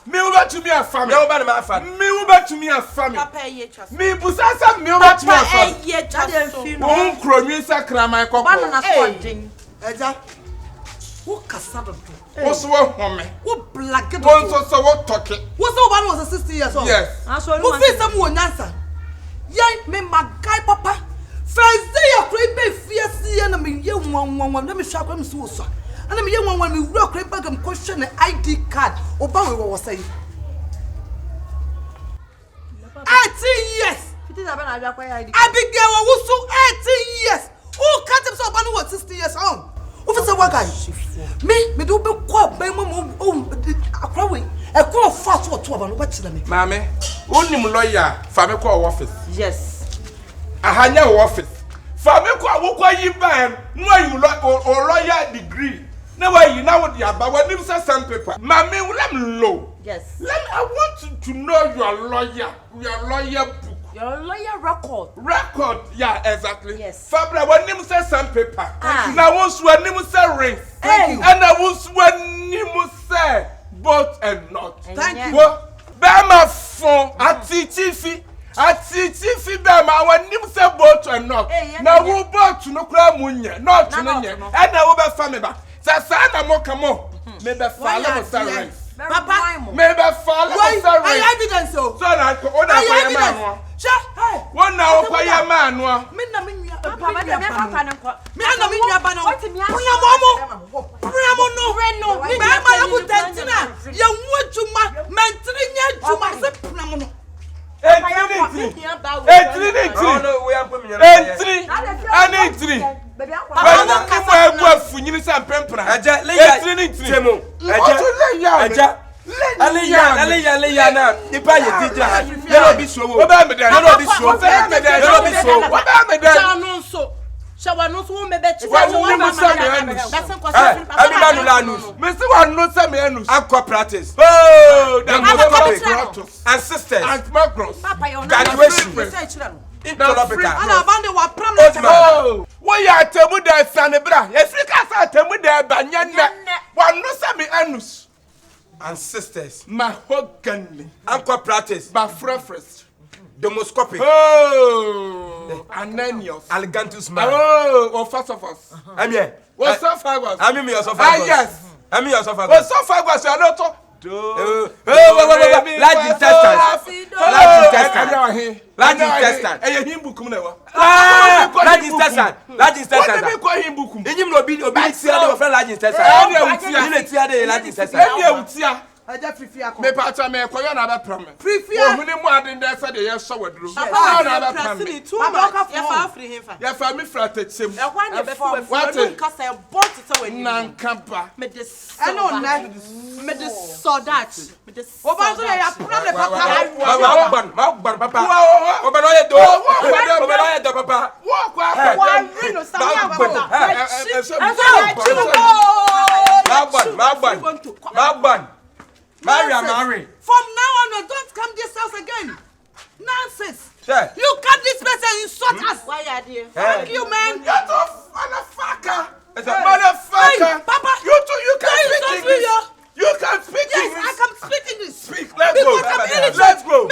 me u be to me afa ya ba na ma afa me u be to me afa me Papa ye trust. me busasa me u be to me afa Ye trust. won kronwi sakra mai kokko Ba na so din. Eja. Wo kasa do. wo so home Wo black do. won so wo toke Wo so ba no 16 years old. yes Aso Wo fi sam wo nyansa. Yan me magai papa. Feze ya kure be fiase ya na me ye nwanwan na me hwa kwa me so so. Ana me ye nwanwan me wura kure bag am question ID card. Oba we wo say. 18 years. Fiti na ba na bia kwa ID. Abigail wo so 18 years. Who can't so oba no 60 years old. Wo fi say what guy? Me do be kwa ban mo akwa we. E kwa fast what to oba no ba kire me. mame onim lawyer fa me call office Yes. ahanya office fa me kwa yi ban no you lawyer degree na wa yi na wo dia ba wanim say sandpaper ma me let me low yes I want to know your lawyer book your lawyer record yeah exactly yes fabra wanim say sandpaper na won so wanim say ring and I won so wanim say both and not thank you be ma fon atitifi be ma wanim say both and not na wo both no kra munye not no nye and na wo be fa me ba sa na mo kamo me be fa le say ring papa me be fa le say ring evidence so na o na ko ye ma no wọ́n na ọkọ yẹ máa nù ọ. mi na mi nua papa mi na mi na mi nua ba na o púnyàmọ́ nù bẹ́ẹ̀ ma yẹ kú tẹ̀ntìnà yẹ wú ẹ̀dwuma mẹ̀ntìrì nyẹ ẹ̀dwuma ṣe púnyàmọ́ nù. Etiri. Wọ́n mú ẹ̀bù ẹ̀fùnyìn sá mpẹ́mpẹ́ra. Ẹ̀jẹ̀. Aleya na nipa ye tija ha yero bi so wo ba me den yero bi so wo ba me den chanu so shawanu so wo me be chi wa mu sa me anus abi ba no anus me se wa no sa me anus akọ practice oh that was and sisters and macros graduation ana bande wa pram wo ya temu da sanebra ye frika sa temu da ba nyanne wa no sa me anus and sisters mahogany anchor practice by preference demoscopic ananios elegantus man first of us I'm here what's so fagos I'm me yourself yes I'm yourself what's so fagos you not to large intestine eh him book na wa large intestine enyim no obi tia de friend large intestine ni tia de large intestine aja frifia ko me pa cha me koyo na ba pram frifia ohun ni mu ade nda se de ye so waduro na ba pram me ya fa free himfa ya fa me frata chem e kwa ne be fa we kasa e bot te wani nan kampa me de eno na me de so that me de o ba so ya pram le papa ma ban papa o ba no ye do papa wo kwa wa rino sa ya Magban. Marry. From now on, don't come this house again. Nonsense. Sure. You cut this person and insult us. Why are you? Thank you, man. Get off, motherfucker. It's a motherfucker. Hey, Papa. You can speak English. You can speak English. Yes, I can speak English. Speak. Let's go. Let's go.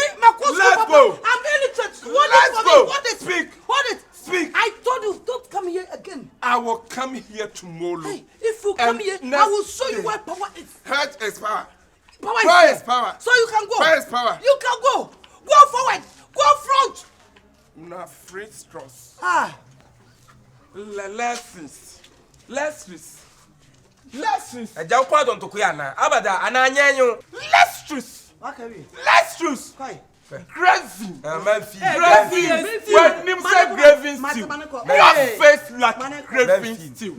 Let's go. I'm illiterate. Let's go. What is speak? What is speak? I told you, don't come here again. I will come here tomorrow. Hey, if you come here, I will show you where power is. Heart is power. Power is power. So you can go. Power is power. You can go. Go forward. Go front. Na free straws. Lessons. Eja kwa don to kuya na. Abada ananyanyo. Lessons. Graving. When him say graving stew. Your face like graving stew.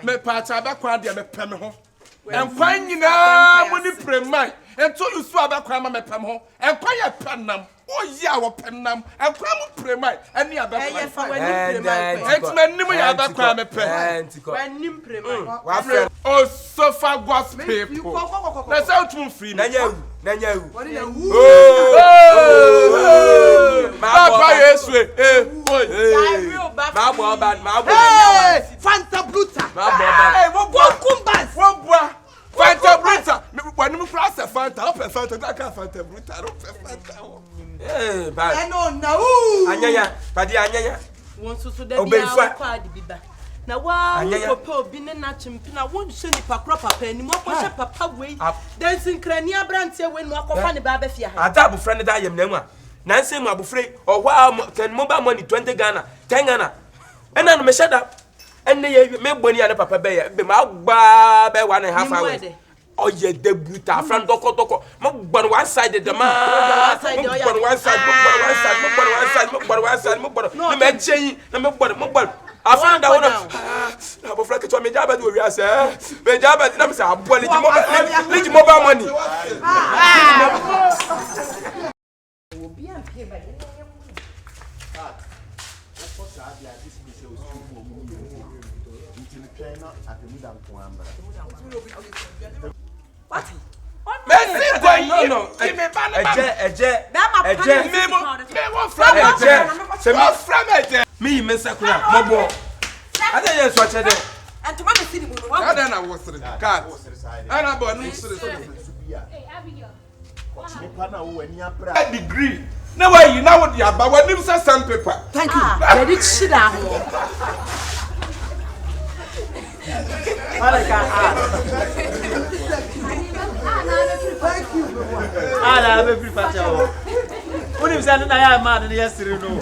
Me pacha ba kwa dia me pem ho. Enkwan nyina mo ni premai. Ento you so abakwa ma me pem ho. Enkwan ye penam. Oya wo penam. Enkwan mo premai. Ani abakwa. Eye fa wani premai. Entman nim ya abakwa me pem. Wani premai. Wa friend. Oh suffer gospel people. Na say otum free me. Nanya. Baba Yesu Fanta Bruta. Kumbas. Fanta Bruta. When you cross a Fanta, Fanta Bruta. Anyanya. Padi anyanya. Won so da bia kwa de biba. Na wa papa obi ne na chimpi na won hye ni pakro papa ni mo akọ papa wei. Dancing krani abrantie wei no akọfa ne ba ba fia ha. Ada abufra ne da yem na mu a. Na nsem abufre ohwa can mobile money 20 Ghana, 10 Ghana. Ena no me shada. Enne ye me boni ane papa be ye be ma gba be 1.5 hours. Oye de bruta friend doko mo gbon one side the man mo one side no me cheyin na me gbon afan da wona na bo fra ke to me jaba do wi ase me jaba na me say abo leji mobile money What? Messi boy, no. Me, Mensakura, Mobo. I think yes, what I did. And to what the city will I don't know what's the cat. And I'm born a degree. No way, you know what you are, but when you say sandpaper. Thank you. Let it sit down. I'm every party. What if I am mad yesterday? No,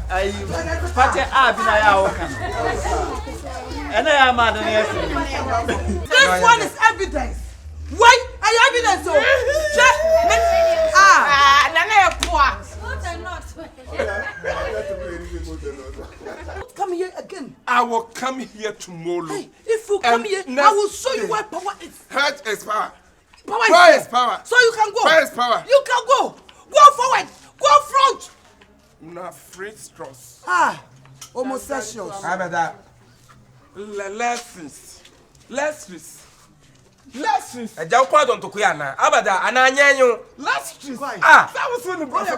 I party up in our and I am mad yesterday. This one is evidence. Why are you evidence? So, come here again. I will come here tomorrow. Hey, if you come here, I will show you where power is. Hurt is power. Power is power. So you can go. Power is power. You can go. Go forward. Go front. Not free straws. Homosexuals. How about that? Lessons. I don't quite on to Kuyana. Abada, and I know. Lessons. That was when the brother.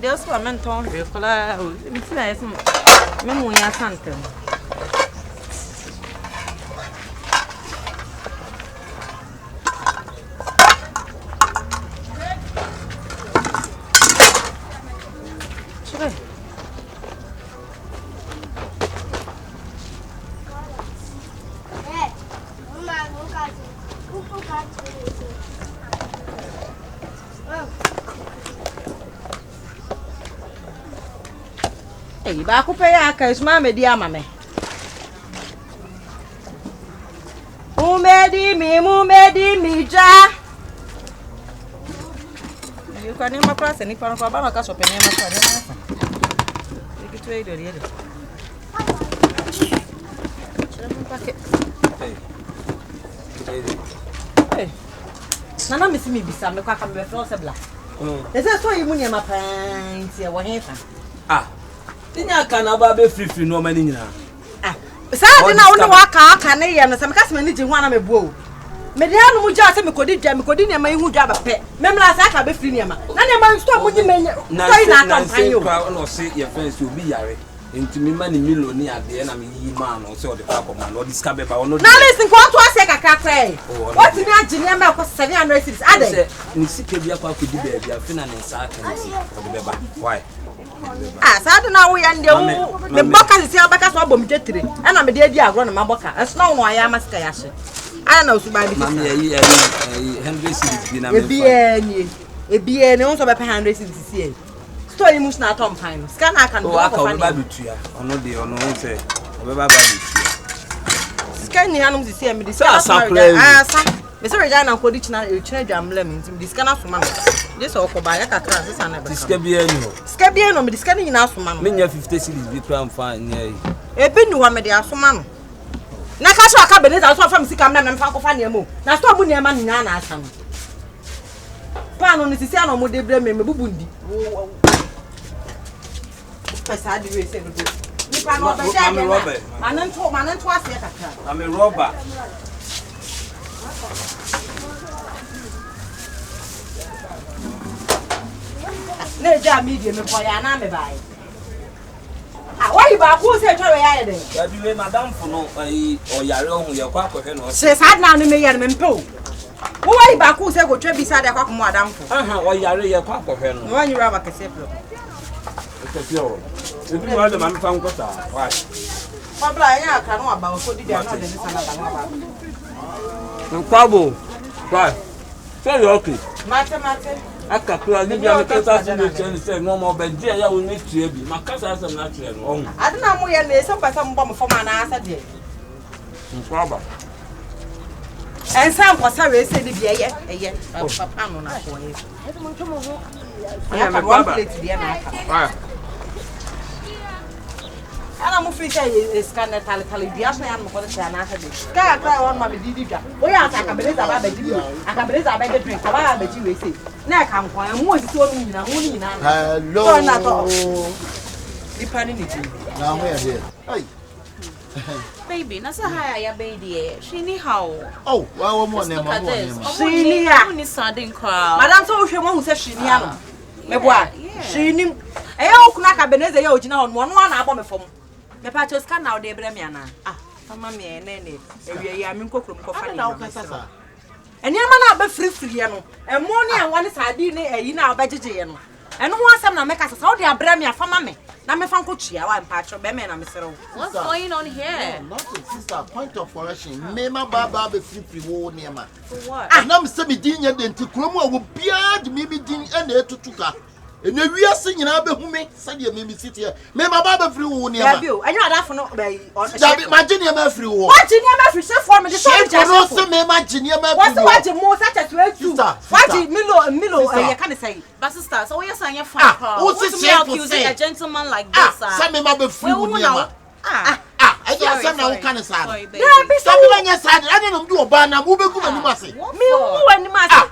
There's one man torn. It's nice. Memoria Santa. Ba ko pe ya ka isma me di amame Mumedi mi ja you can name my class and if I don't ba ka so pe name my class you get to do it hey nana me si me bisa me kwa ka me fro se bla so you munya ma pants ya wo hefa Tinya kana ba be free no mani nyina. Say na woni wa ka ne ye no se me ka se mani ji hu ana me buo. Me de anu mu ja se me kodi ne ma hu dwa ba pe. Me mla sa ka be free ne ma. Na ne ma sto mu ji menya. So ina ka mpan yo. No se ye fence obi yare. Ntimi ma ni miloni ade na me yi ma no se o de pa ko ma no disca be ba no. Na listen ko to ase kakra krai. What me agine ma ko 700 cities ade. Ni sike bia kwa ko di be bia fina ne sa aka ni o de be ba. Why? Sad na we and the boka is here because of bomb jetri. And I'm a dear agro na maboka. As no one I am a skyash. I know to buy the Mammy, 100 cities be na a beer, no so by 100 cities here. Story must not come time. Scan I can walk on Babitria or no day or no say. Scan the animals see me. This is Mr. Regina and Codichina, change am lemons in this canal for man. This or for buy a class is another. Scabiano, me scanning in house for man. Many 50 cities be crown fine. A pin one med the Asman. Nakasha Akabenezer also from Sikam and Fakofaniamo. Now stop when your man in Anna. Pan on the Siciano would they blame me, Bubundi. I'm a robber. I'm a robber. No job medium for your name by. Why you back who said to you, madam, for no or your own, your quack of him. Says I now me and Pooh. Why back who said go to beside a quack more down for? Or your quack of him. When you have a cassette. If you are the man found got why? Pabla, I can't know about what did I Pablo, why? Very okay. Matter. Akakura ni bia mekasa se no chen se no mo be dia ya woni tue bi makasa se na tue no adena mo ye le se pasa mo ba mo fama na asa de nkwaba And some was a said if ye, papa no na for you. I have one plate to the end. I'm afraid I scan a television and for the channel. Sky on my Didika. We are Akabenezer about the Jew. Akabenezer about the drink. I bet you say. Now come for a more story in a morning. Hello, not all. Depending now, where here? Hey, baby, that's a higher baby. She need how. Oh, well, one more name. She need sardine crowd. Madame told you who says she knew. She knew. I open Akabenezer, you know, one album from. The patches can now de Bremiana. Ah, Mamma mia, Nene, we are Minko from Coffee. And your man be free, and money and one is I didn't you know vegetarian. And once I'm not make us how they are Bremia for mammy. Now me fan Cochia, I'm patch of Bemen and Mr. What's going on here? Nothing, sister. Point of correction. Mema Baba be free war near ma. For what? And I'm semi dinner then to Cromo will be ad maybe din and there to Tuka. And we are singing about who make Sunday maybe sit here. Mema Baba free war near you. And you're that for not by imagine your free war. What in your free for me? The same also Mema Ginia. What's the watching more such as you? What Milo, I can't say. But sister, so you're saying you're fine. What's me accusing a gentleman like this? Some Mema free war. I just said now can say. Some when you said I didn't do a banner, who be good and you must say. Me who and you must say.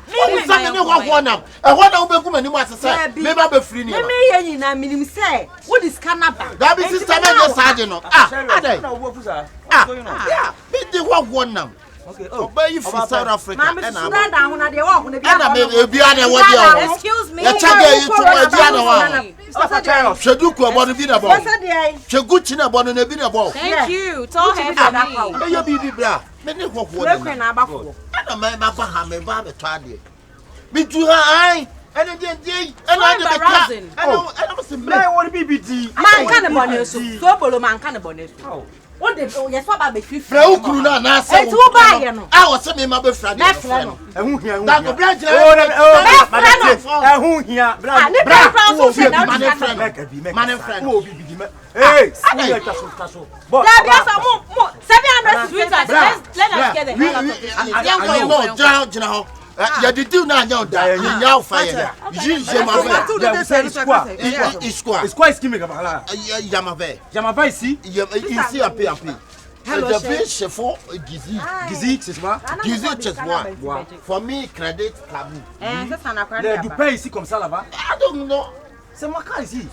Some know what one up. I want to be good and you must say. Maybe be free. Me and I mean say. What is Canada? That is sister man sergeant. Yeah. Be the one now. Okay. Oh, but you from South Africa. And excuse me. Thank you. Tell her what the yes what be free free ukuru na say e tu ba ye no a wo se me ma be fra de ehun hia da go bra jira ehun hia bra so se na man friend wo bi di me hey see taso but there be some mo 700 sweethearts let us get it no jina ho ya di do na nya da nya fire je ma ve it's quite skimming about ya ma ve ici ici un peu the best Shifo Gizi c'est moi for me credit tabou du pain ici comme ça là-bas I don't know. C'est moi quand ici.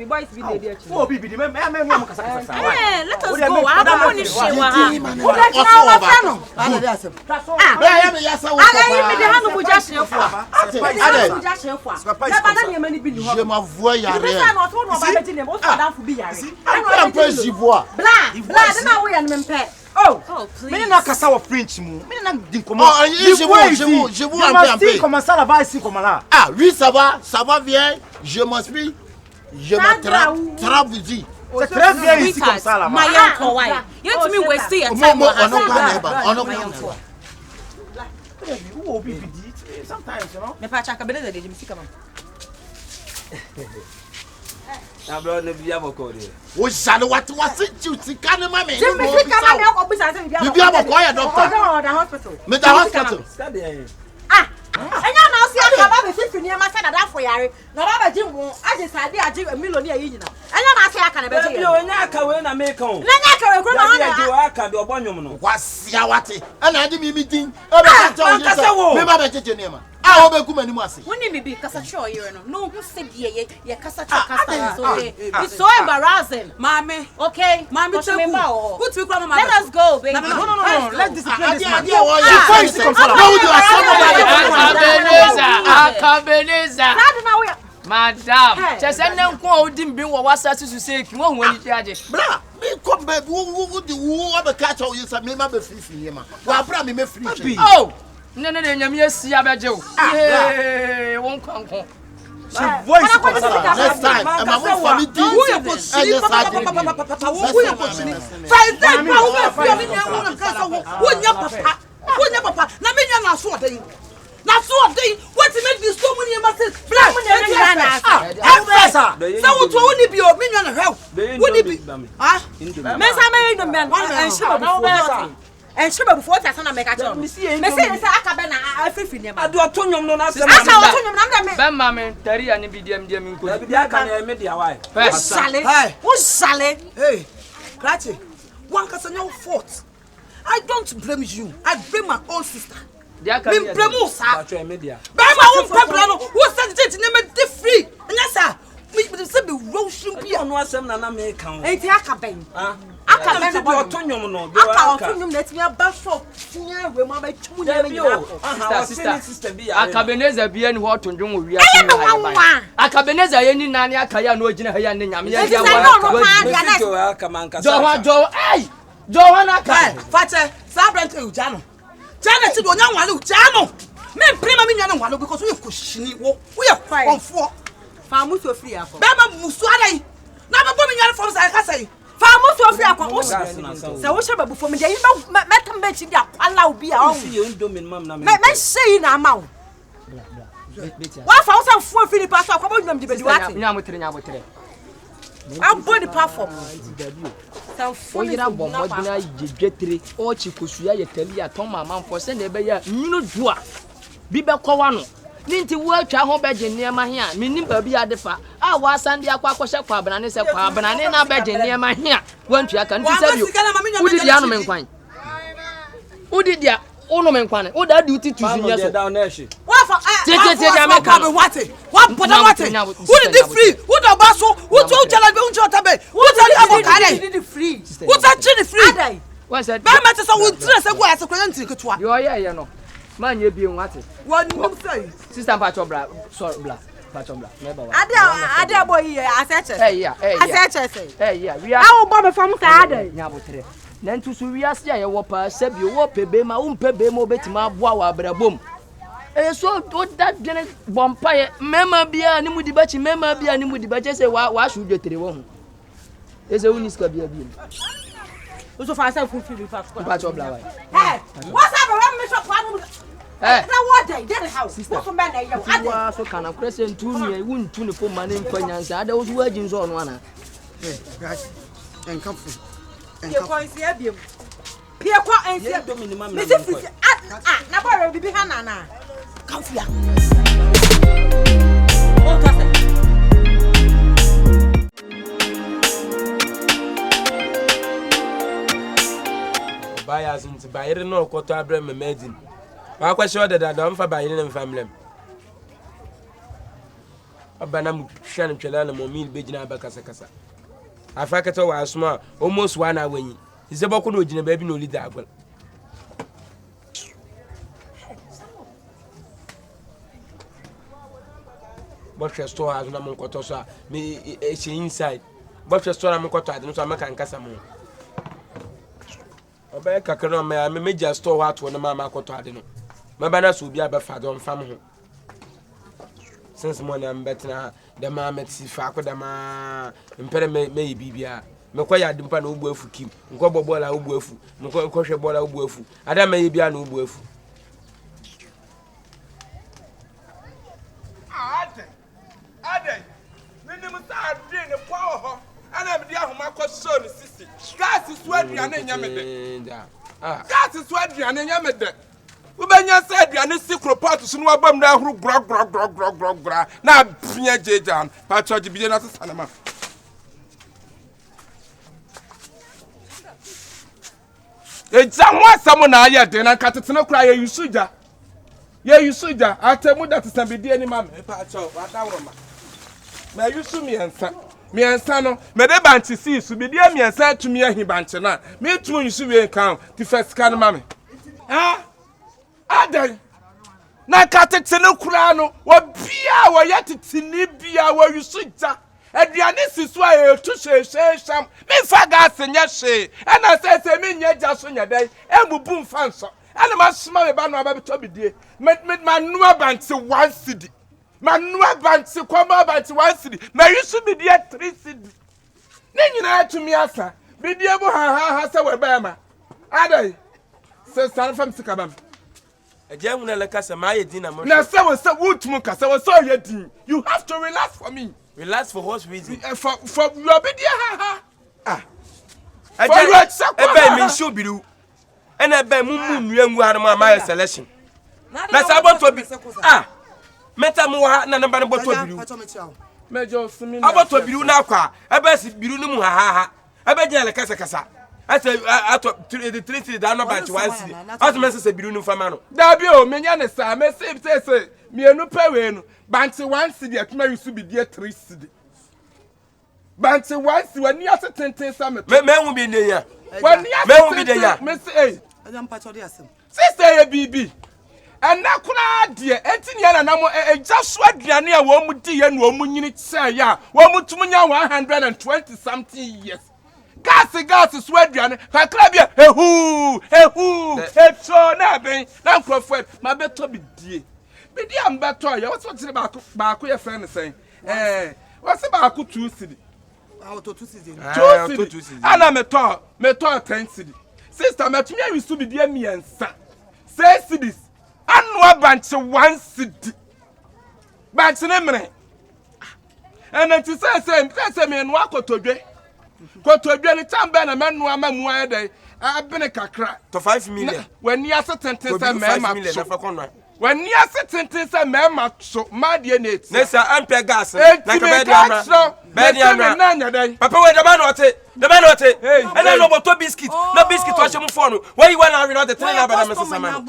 Boys be there. Oh bibi même moi ça. Let us go. I don't want to share wa. Je m'envoie ya rien. Oh, please. Mais n'a kasa wa French mu. Mais n'a din comment. Oh, je vous un peu. Comment ça là-bas ici comment là? Ah, oui, ça va bien. Je m'explique. Je m'attrape ici. C'est très bien ici comme ça là-bas. My uncle, why? You to me waste your time. Oh, baby, sometimes, you know. Me pa chaka beleza de me sika mam. Na bro na bia boko de. Wo jale what you sika ne ma me. Jim me sika ma me ko bisa se bia boko ya doctor. The hospital. Me the hospital. Ah. Enya na o si aka ba be fifi ni ma se na da for yare. Na ba ba jim wo age sade age millionaire yi nyina. Enya na se aka na be je. Bi o nya aka we na me kan. Na nya aka we ko na na. Bi aka de obonwom no. Kwasia wate. Ana ade mi meeting. E be ka tell you. Me ba be jeje ne ma. Ah, wo be ku mani mu ase. Woni me be kasa show you no who said ye kasa so it's so embarrassing. Mama, okay? Mama, let us go, baby. No. Let's discipline this man. Akabenezer. Madam, just send them call dim bin wa wasa to say won when you charge. Bra, me come back who the catch all you say me ma be free ma. Wa bra me free. Oh. No, nyame asi abeje o. Eh, won kwankon. She voice comme ça. Next time, I'm a family team. Who you push? Who you push? Five days, who be feeling na kasa wo papa. Na me nya na so odai. Na so odai. What make this so many masses? Black money na. So what woni bi o me nya na hwe. Woni bi. Ah? Me sa me no man. And she na wo be. and she before that na make a job. Me say Akabe na afifi ne ma. Ado otonyom no na asem. Asa otonyom na me. Ben ma me tari ani bidiam dia min ko. Bidia ka na media why? Sale. Who sale? Hey, Krachi, one can your fault. I don't blame you. I blame my own sister. Dia ka me blame you, sir. Media. By my own problem, who said it name it free? And yes, sir. Me say be roasting be no asem na me kan. Enti Akabe. Akabe na otonyom no. Aka otonyom na timi aba shop. Tia we ma ba twu ne me nyina. Sister bi Akabenezer bi ani ho otondwon wo wi ase na. Akabenezer ye ni nane akaya na ogina ha ya ne nyame ya dia wa. Jo ai. Jo na ka. Fate, Sabrent Ujano. Jana ti do nya nwale Ujano. Me prima me nya nwale because we koshini wo. We konfo. Fa mu so free akọ. Be ma musu adai. Na be bo me nya from say ka say. Fa mu so free akọ. Se wo sheba bufo me dey metam be chi dia kwala obi a on. Me say na ma wo. Wa fa wo say fo free pass akọ bo nwam di be di wate. Nya motere. Abo the platform. Oyira bombo dina jedwetre o chikusuya yetali aton mama mfo se na ebe ya nyinu du a bi be kowa no ninti wo atwa ho beje niema he a menim ba bi adefa a wa asande akwa akohye kwa abanane se kwa abanane na beje niema he a wantu aka nti se bio udi dia no menkwan udi dia ono menkwan o da duty to zunya so Wa fa dia meka what who did free who the baso who to jala be unjo tabe who tell you about did free who tell you free what said ba ma tesa wo tire se go asekwa nti ketwa yo ye no man ye bi nwate one nim say sister pacho bra so bla pacho bla me ba wa Ada boy here aseche aseche say we are awo bo me fam say ada nya botre na ntu so wi ase ya wo pa sabi wo pebe ma wo pebe ma obetima aboa wa abrabom so that dene bompaye mema bia ni mudi bachi mema bia ni mudi bachi say wa shu dwetere wo hu ese uni ska bia bia so fa say fu feel fa pacho bla wa what's up when me shop one na what day that house sister so man dey wa so kana krese ntu ni wuntu ni fo mane mfanyansa ada wo so wagin so no ana guys and come for Pie kwa nsia biem. Pie kwa nsia do minimum na. Me free na ba bibi ha na. Come for ya. O ta se. Buyers into buyer no kwato abra me medin. Wa kwahye odeda da mfa buyer ne family. Abana mu hwa ne twela na mo mil begina abakasa kasa. Afakata wa asuma almost 1 hour yin. Ise boko no gina ba bi no leader agwal. But store has na mon koto so me e inside. But store na mon koto ade no so amaka nkasa mo. Oba kakra me meja store wa to na ma koto ade no. Maba na so bi abafa do mfam ho. Since morning I'm better the mama fa ko da ma mpere me bibia me kwa ya dimpa na ugbo afu kim nko bobola ugbo afu nko hwe bola ugbo afu ada me bia na ugbo afu ade nini musa adre ne kwa ho ana me dia homa kwa so ne sisi gas so aduane nya me de gas so aduane nya me de ubenya sa aduane sikropot so no abam na ahuru gra na pia jejan pa charge bi na sasa na ma Ejamwa samu na aye de na katetene kura ye yusuja atemu that sambidi ani ma me pa cho wadawro ma me yusu mi ensa no me de banchi si su bi de mi ensa tumi ahi banchi na me tumi yusu we kan ti first kan ma me Adan na katetene kura no wo bia wo yetetini bia wo yusuja aduane sisu aye tu sham me fa gas nya she ana se me nya ja so nya dai emubu mfa nso ana ma sma me ba no aba to bidie manu abanti 1 cedi manu abanti kwama abanti 1 cedi ma yusu bidie 3 cedi ne nyina atumi asa bidie bu ha se we ba ma adai se san fam sikabam eje nwuna le kasa ma yedin na mo na se wutum kasa wo so yedin you have to relax for me. Relax for what reason? For your video ha. For your ebe me show biru. ena be mumu nwengu ha no ma selection na sa boto bi meta mu ha na namba no boto biru Mejo sumi aboto biru na akwa ebe si biru no mu ha ebe gina le kasa ase ato 3 da no batch 1 city ato me se biru no fama no da bi o menya ne sa me se mienu pewe no banti 1 city atuma yusu bi die 3 city banti 1 city wani ase tenten sa me hu bi ne ya wani ase tenten me se ajam pacho de asem sister ye bibi ena kuna de enti ne na nam eja so aduane a wo mu di ye no mu nyini se ya wo mu tumunya 120 something years gas so aduane kakra bia ehu etso na ben na nkrofo ma beto bidie bidie am beto ya wo so tire baako ye friend sen wo se baako 2 cedi auto 2 cedi ana meto 10 cedi sister metumi awisu bidie miensa 6 cedis anu abanche 1 cedi banche ne mre ena ti say me no akotodwe kotodwe ni tamba na menu amamu ayede abene kakra to 5 million when you are tenten say mema when you are tenten say mema so madie na eti na sa ampe gas na ka be di amra papa we the man ote ena no boto biscuit no biscuit wa shemu phone where you wanna read the train na ba na mesa man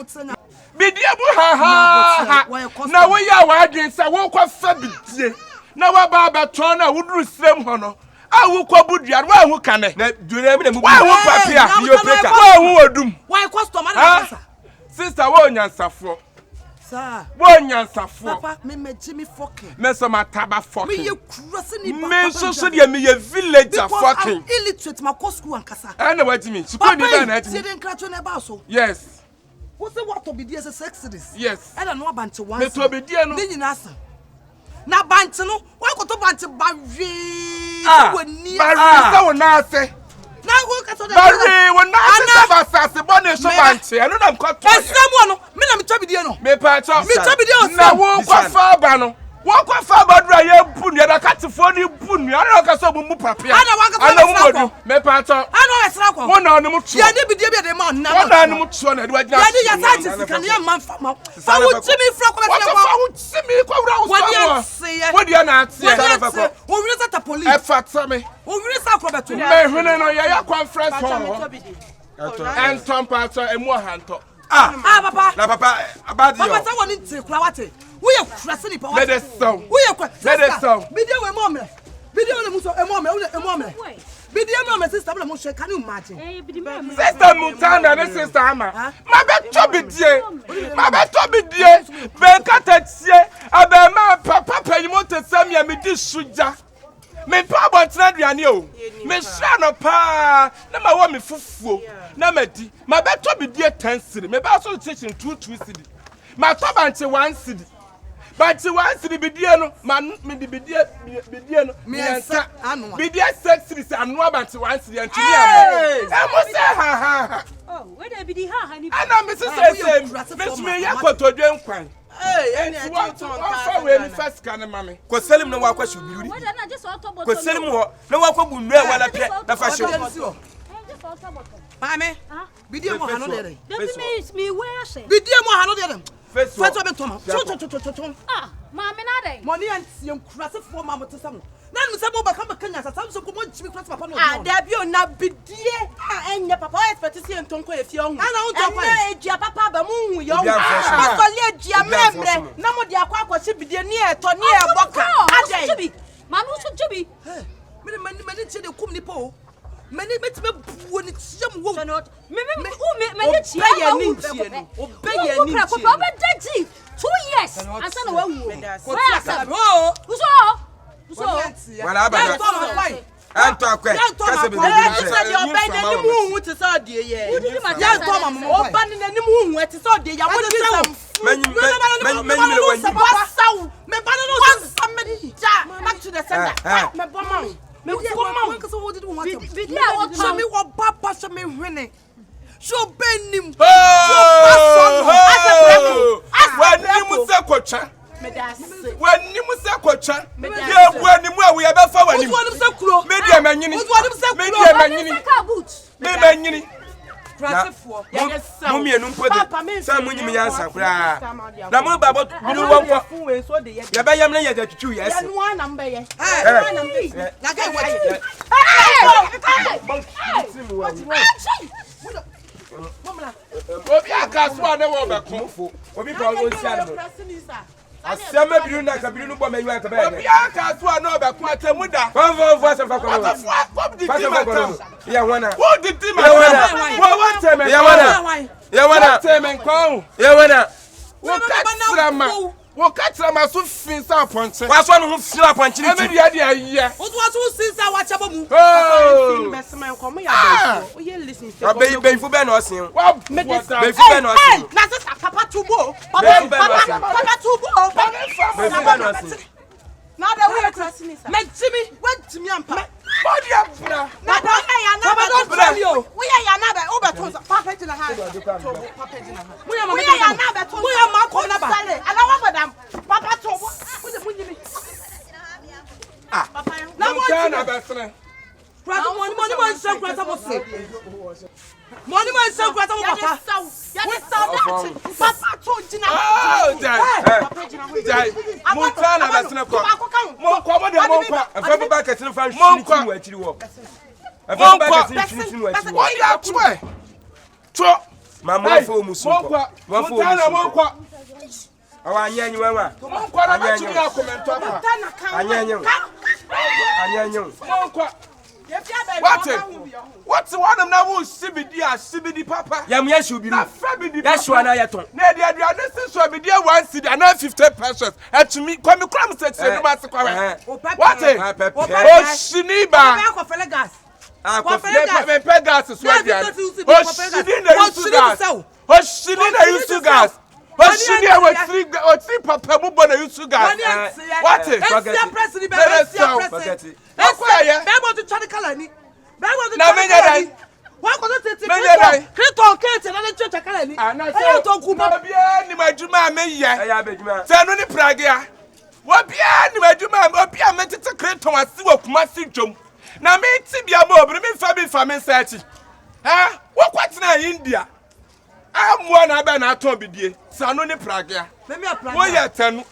bidie bu ha na we ya wa adwen say wo kwa fa bidie na wa ba ton na wuduru srem ho no awu kwa budua wa hu kane na dure mi na mu wa hu papia yo breaker wa hu odum why customer na pesa sister wo nyansafo sir wo nyansafo papa me Jimmy fucking me so mataba fucking me ye crossing ni me so de me ye villager fucking illiterate ma ko school ankasa ana wati me school ni ba na ati me didn't crash on e ba so yes what say what to be there sex this yes I don't know about one me to be there no ni nyina asa na banche no wa ko to banche ba wi woni ba wo na ase na wo ka so de ba wi wo na ase ba sase bo na so banche eno na mko to esem no me na me tobidie no me pa cho me tobidie na wo kwa fa ba no wo kwa fa ba dura ye bu nu da katifo ni bu nu ana ka so mu papia ana mu modu me pa cho ana we sra kwa wo na onu mu cho ya ni bidie bi de ma na wo na onu mu cho na de wa ya ni ya sa chi sika ni man fa ma fa wo timi fra kwa me fa wo timi kwa wura wo so wo dia na ati wo wi sa ta police e fa tame wo wi sa kwa beto me hwene no ya conference hall and tompa cho emu hanto papa na papa abadi yo papa sa woni nti kura wate wo ye krase ni pa wate let it so wo ye kwa let it so video we momre video le muso emomre video momre sister bla mo she can you imagine sister mutanda ne sister ama ma be to bidie ben katatie abema papa panyimo tesam ya me di suja me pa bontena duane o me hra no pa na ma wo me fufuo na ma di ma be to bidie 10 cedi me ba so teaching 2 cedi ma to banche 1 cedi banche 1 cedi bidie no ma me di bidie no me enta bidie 6 cedi se anu banche 1 cedi antini am e mo se ha oh where dey bidie ha ni ana me se me ya kotodwe nkwan what we ni first can mama ko selim na wa kwa shubiri ko selim ho na wa kwa bunu e wala pe na fa show mame bidie mo hano de me we ase bidie mo hano de face to be to ma cho mame na de money antiem krase fo ma motesam na no se bo ba kama kanya sasam so ko mo jimi krase papa no da bi o na bidie enye papa expect see ntonko e fie ohun ana ntonko e ejia papa ba mu hu ye ohun papa le ejia memre na mo de akwa akwachi bidie ni eto ni eboka adai manu so jibi me chi de kum ni po many metime buo ni tiam wo me chia ya ni tie no obey ya ni tie ko be daji 2 years asa na wawu uso wala abada anto akwe kase be se yo obey na ni mu hu ti so de ye ya to mama oba ni na ni mu hu ti so de ya wo ni sam menyi le wani pasaw me ba no sam me ja back to the center me bomma me bomma ko so wo di wo bidie a wo so me wo papa so me hwene so benim wani musa kocha wani musa kocha ye wani mu awu ya be fa wani wani musa kuro media manyini wani musa kuro media manyini me manyini Mummy and Umpod, some women answer. Now, more about you want what? Yabayam lay at 2 years. One number. Asema biru na kabiru no bo me wan ka ba ye. Obi aka so na oba kwa temuda. Fon fa ko. Ya wana. Wo di di ma. Ya wana. Wo wan teme. Ya wana. Ya wana. Teme kon. Ya wana. Wo katrama. Wo katrama so fin sa ponche. Wa so no ho fira ponche ni. E me dia dia ye. Wo so sin sa wa chaba mu. Oh. Besman ko me ya be. O ye listen to. Be fu be no sin. Wa be fu be no sin. Na so papa tubo. Papa tubo. Now that we are crossing this. Make Jimmy, what Jimmy and Papa? Body up, bro. Now don't tell you. We are another over Papa in the house. We are another. We are Marco Naba. And I want them. Papa told me. Ah, Papa. Now what? Money man so great Papa. We saw that. Papa told you now. Jai. Montana basina ko. Mo ko mo de mo kwa. Afa ba ka tin fa shini mu akiri wo. Afa ba ka tin shini mu akiri wo. Wo ya twe. Tro. Mama fo mu su ko. Mo fo mu kwa. Awa anyanyu wa. Mo kwa na ba tumi na comment apa. Anyanyu. Anyanyu. Mo kwa. What's one of now CBD Papa? Yam yes you be not family. Yes, one I aton. Nay, this is be dear 1 cedi and 50 pesos. And to me, come crumbs at Master. What? Oh, Shiniba. Pegas is what gas. Oh, Shinia with 3 Papa Mubana used to gas. What? Forget it. That's why I want to try to color me. I want to try. What was it? Clinton can't tell the church academy. And I don't go beyond my Juma May. I have a San only Praga. What beyond my Juma? What beyond meant to Clinton and see what massive jump. Now, me, Tibia Mob, me, family, searching. Ah, what's now India? I'm one about not to be dear. San only Praga. Let me apply. Why you tell me?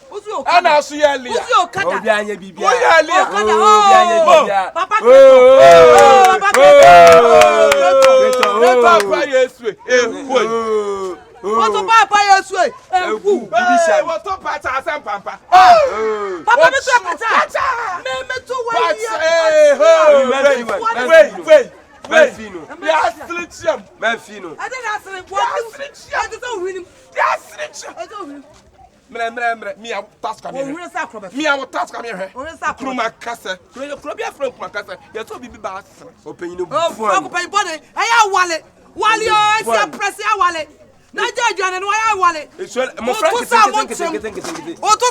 And I'll see you later. Who's your cat? Oh, yeah, yeah, baby. Why you later? Oh, Papa. Papa, yes, we. What Papa, yes, we. What Papa, Papa. Oh, Papa, Wait. Menfino. I didn't ask him what I don't win. I don't win. Me, I task me, I will task me. Kruma Cassa. Krubia from Macassa. You're so big bass. Open your body. I wallet. While you're pressing our wallet. Nigeria and why wallet. It's my friend. Oh, to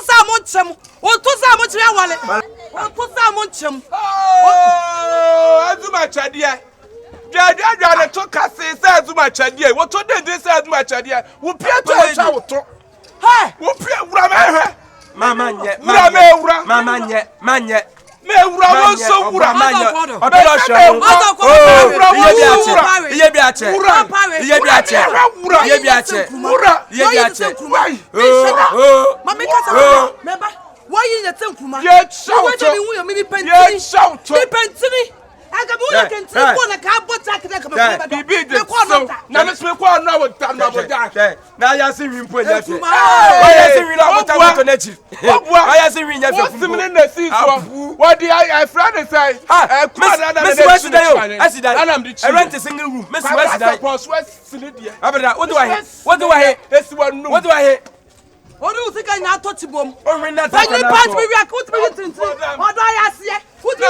Samuchum. Oh, to Samuchum wallet. Oh, to Samuchum. Oh, I do my chadia. Jada took us says my chadia. What to do this as my chadia? Who pay to hey, who pay Mamma yet, Mamma yet, man yet. Me ura so ura manya. Obelo show. Why you the Tinkuma? I can tell one a cardboard tack. Now you see him put that. What do I friend say? I rent a single room. Miss What do I hear? What do you think I now touch bomb? Or when that part we are put me in. What do I ask you? Put me in.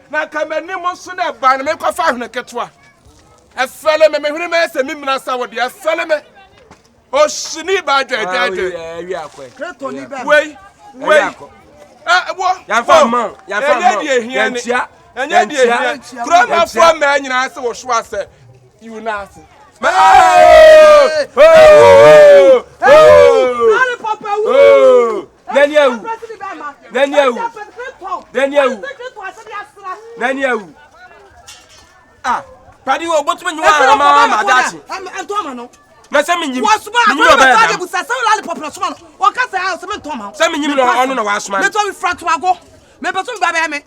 Na kamani mo so na ba na me kwa fa hne ketwa afele me hwene me se mimna sa wode afele me o shini ba dede wi akwe kreto ni ba wei Yamfa Enye Kurama for man nyina se wo hwa se you na se. Ah, padi wo botu menyu ama dachi. Antoma no. Na se menyim. Menyu ba ya. Busa se lali popula soma no. O ka se ha se mentoma. Se menyim no onu na wa soma. Me to we front wago. Me beto me ba me.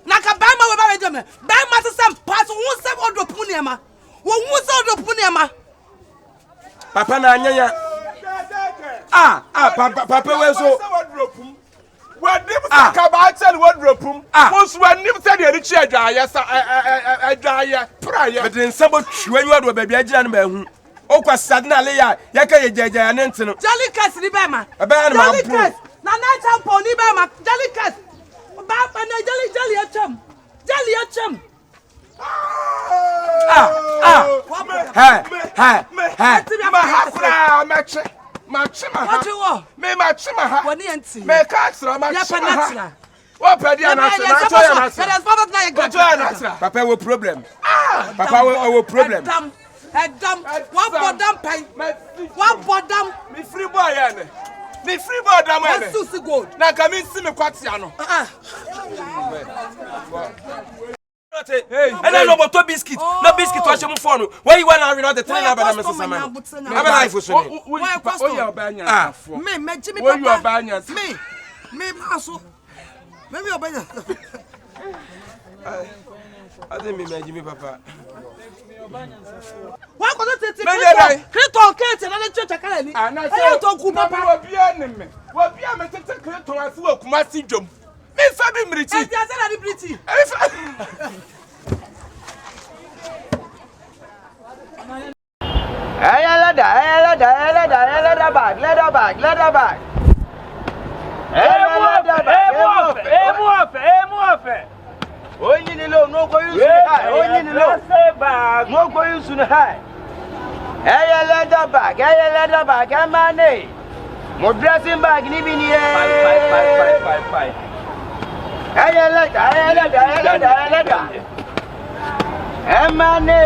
Na ka ba ma we ba we me. Ba ma se sem pass wo se odo puni ma. Wo wu se odo puni ma. Papa na anyanya. Papa we so what nim sakaba tell wardrobe once when nim said the rich adwaye sa adwaye praye but in sabo twa you do baby agina na mahu o kwasade na le ya ka ye jeje ne ntino Jellicus ni be ma Jellicus na champo ni be ma Jellicus ba na jelly acham Machima. Me machima ha. Woni enti. Me katsra machima. What pedi anasa na to ya nasa. Papa we problem. Papa we problem. Edam. One bodam pai. One bodam. Me free boy ya ne. Me free boy dam ya ne. Susi gold. Na ka me si me kwatia no. Hey, and I know about two biscuits. No biscuit to shame phone. Why you want to read the train about Mrs. Saman? Have a life for so. Oh, you are banya. Me, Jimmy, you are banya. Me, Maso. Maybe you're banya. I didn't mean Jimmy, Papa. Why could it take Clinton Kate and other church academy? And I said, don't Papa, be an enemy. What be a method to Clinton as well, Kumasi Jum. Me Fabi Briti. And there's another Briti. Hey, let her back. Hey, move. Oh, you know, no go use high. Oh, you know, say back. No go use high. Hey, let her back. I'm my name. More dressing bag, living here. Five. Hey, let her. Emane.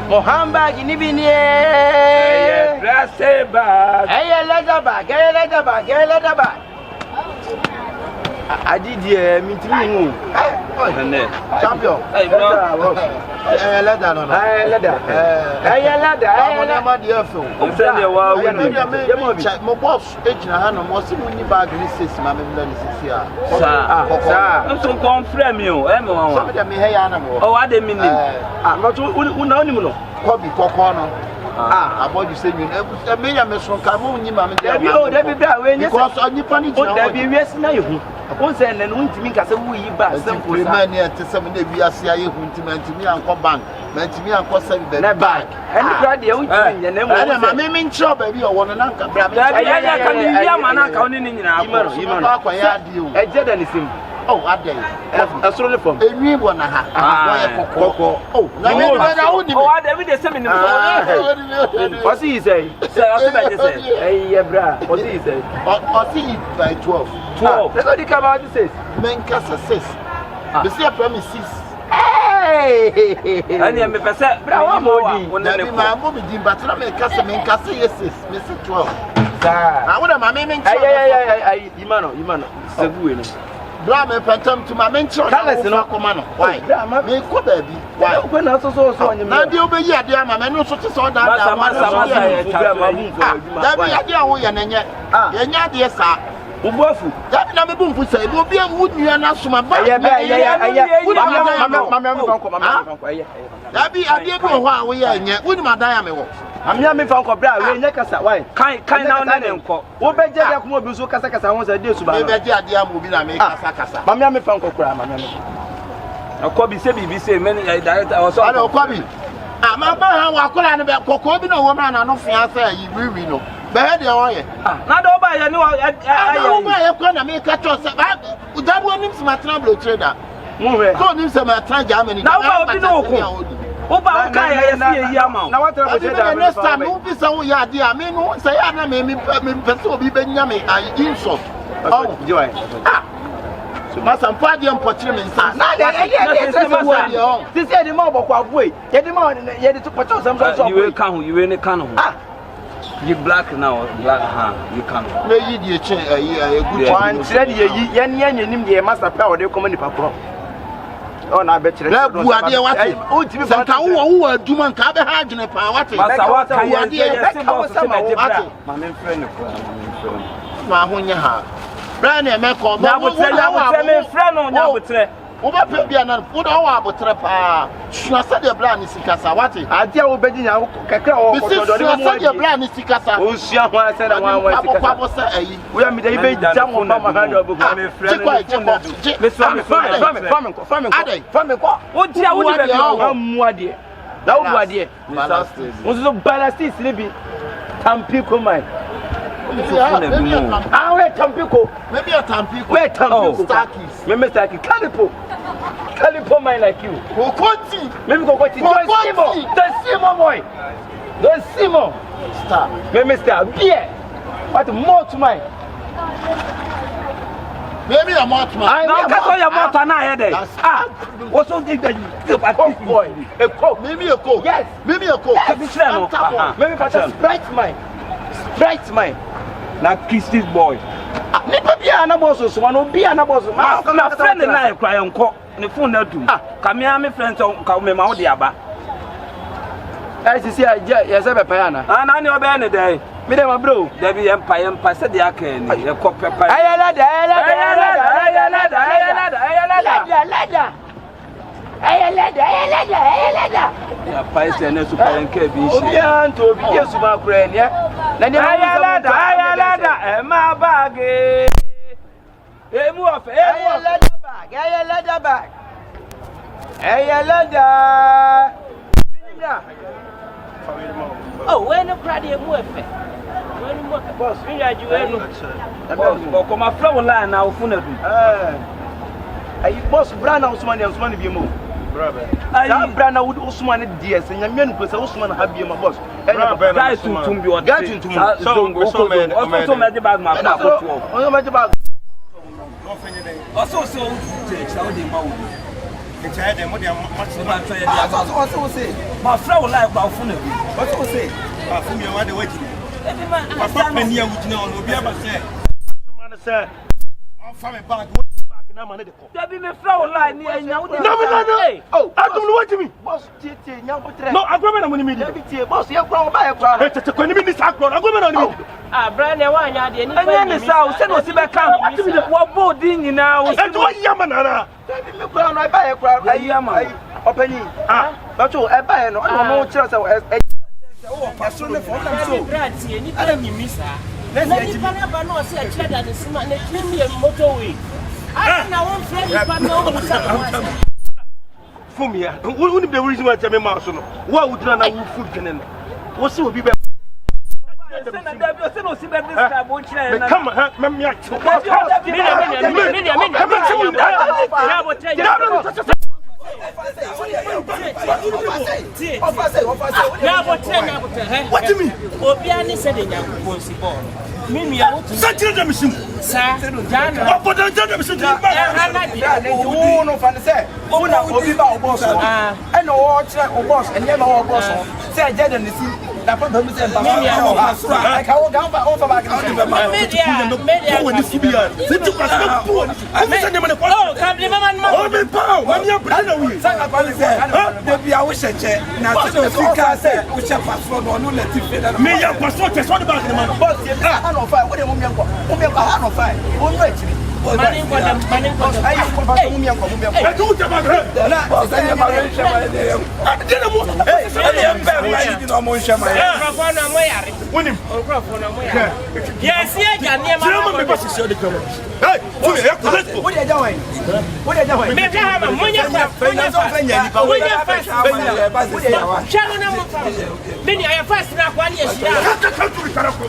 Mohamba ginibini. Hey, dressing bag. Hey, let her back. I did me too. Champion. About you saying, I mean, I'm a strong camon, you mamma. Because on your funny, there be rest now. Once and then won't mean as a wee back. Some man here to 7 days, we are CIA who to me and come back, meant to me and cost 7 days back. And the crowd, you I mean, chop, baby, or one and uncle. I did anything. Oh, I did. That's only from a new one. Oh, no, I never did something. What's he say? Hey, bra, what's he say? Or see it by 12. That's what he come out and says. Men cast a sis. The sea premises. Hey, and I'm a percent. But I want to be my movie, but I'm a customer. Yes, Mr. 12. I want my main. Imano. Drama phantom to my mention. Why? Me ko baby. Why? When I so na dey obeyi ade ama me no so te so da da bi ade awo ye nenye. Ye nya ade sa. Ubuafu. Da bi na me bumfu sai. Obi am wudnua na soma ba. Da bi ade bi ho a wo ye nye. Wuni madan ya me wo. Amia me fa nko bra we nya kasa why kan na na nko wo beje da kuma obi so kasa ho sa dey suba me beje ade am obi na me kasa mamia me fa nko kura mamia me akobi se bibi se men director also akobi ma ba ha wa kura ne be kokko bi na wo ma na no fia sa yi wiwi no be he de o ye na do ba ye ni wo ba ye ko na me ka to sa ba da bo nim smatra blo trader mo he so nim se ma tra Germany na wo obi no ko Oba okay ya see ama. Na what tell you next time who be say we ya dey I mean say ya na me person obi benya me insult. Oh, joy. Ah. So masa mpade mpɔkyere me nsa. Na de this is the mob kwa boy. Ye the man ye the pɔkyere some so. You will come, you will can. Ah. You black now, black you can. Me yi die kyen a good one. Tire de yi ye nim de master power de come nipa kro. Oh na be kire. Na bu ade wate. O timi fa ka wo aduma nka be ha adwene pa wate. Masa wa kan ye be ka wo sama wate. Ma me friend ko. Ma ho nya ha. Bra na me ko ma bo tre me friend no nya bo tre. Wo ba pe bia na wo do wa abotre pa. Sua sa de bra ni sikasa wate. Ade a wo bedi nya kakra wo kododo ni mo. Sua sa de bra ni sikasa. O sua ho ase na wan wan sikasa. Abo sa ayi. Wo ya mi de be jam wo pa ma hand obo ko me friend. Me fami ko. Wo ti a wo ni be ko mu ade. Da wo bu ade. Wo so balastis ni bi. Tampiko mai. Ah, wait, Tampico. Maybe a Tampico. Wait, Tampico. Stakis. Maybe Staki. Calipo mine like you. Go Conti. Maybe go Conti. Don't see more boy. Don't see more. Star. Maybe Star. Yeah. What more to mine? Maybe a more to mine. Now, that's all your mouth now, here. Ah, what's so big that you a boy? A coke. Maybe a coke. Yes. Maybe a coke. Maybe a Sprite mine. Sprite mine. Na Christie's boy. Nipa bia na boss so no bia na boss. Ma friend na e kra enko. Ne phone na du. Ka me am friend ka me ma wo de aba. SCC aje ye se be pa na. Na ne obe ne dey. Me dey ma bro. Da bi empa se de aka ni. E ko pepa. Ayalada. Ya paise ne super enke bi shi. Obi anto obi Yesu ma kura ne. Na ne ayalada e ma bage. Emu of ayalada bag. Ayalada. Oh, when no crowd emu efe. When mo boss, we ya ju enu. Boss, ko ma flow line na ofuna du. Ayi boss brana Usman bi mo. Brother. Ayi brana Usman DS nyame nu ko se Usman ha bi ma boss. Guys tuntum bi o. Guys tuntum. So me de bag ma ko to. O me de bag. Also church how dey ma wo. The child dem dey also say ma flow line ba ofuna bi. Also say ba fu mi wa de waji. Ebi ma papa pani a wujina on obi aba say. Man say on fa me bag. Debi me flow line ni enya wo de. No. Oh, adum no watch me. Boss tie nya potre. No, agweme na money me di. Debi tie boss ye kura wo ba ye kura. Tete ko ni mi ni sa kura. Agweme na ni. Ah, brand e wa anya de ni. Enya ni sa o se no si be kan. Wo bo di nyina wo. Eto yama na na. Debi me kura no e ba ye kura. Ayi ama. Opani. Ba to e ba ye no. No kira se wo paso le fo na so. Brand tie ni pa ni mi sa. Na ni pa na ba no se e kira da de sima na trim ye motorway. I na one friend you pa no mo sa. Fumia, who the reason why tell me ma so no. Why would na wo food kenen. Wo se obi be. Come on, me what do you mean? Obiani said in Yakubo. Mimi ya wutu. Satire dem sim. Sa. Jana. Opo dem dem sim. Oh no fan say. Oh na obi ba oboss. E no wo kire oboss, enye ma wo oboss. Say je dem sim. Da pa dem say papa. Mimi ya wutu. Like how go ba over back. Media. Wo ni fibia. Sit to pass po. Oh, kabli mama ma. Oh me pa. Mami ya bra na wi. Saka pa say. De bia wo cheche. Na se no sika say. Wo che passport no let it fade. Me ya passport test one back the man. Boss, no fire. What dem mo mianko? Mo mianko ha no fire. Wo no etiri. Mani ko dem. Ayi ko ba mo mianko. E do te ba re. Na se ne ba re shema de. Adena mo. Hey, e be ma ni no mo shema. Microphone na mo yare. Wonim. Microphone na mo yare. Yes, ye ja ne ma. Tira me ba se se de camera. Hey, wo ya ko let's go. Wo de ja wan. Wo de ja wan. Me ka ma mo nya fa. Wo nya fa. Chalo na mo fa. Me ni aya fast na kwa ni esia. Ka tu kara ko.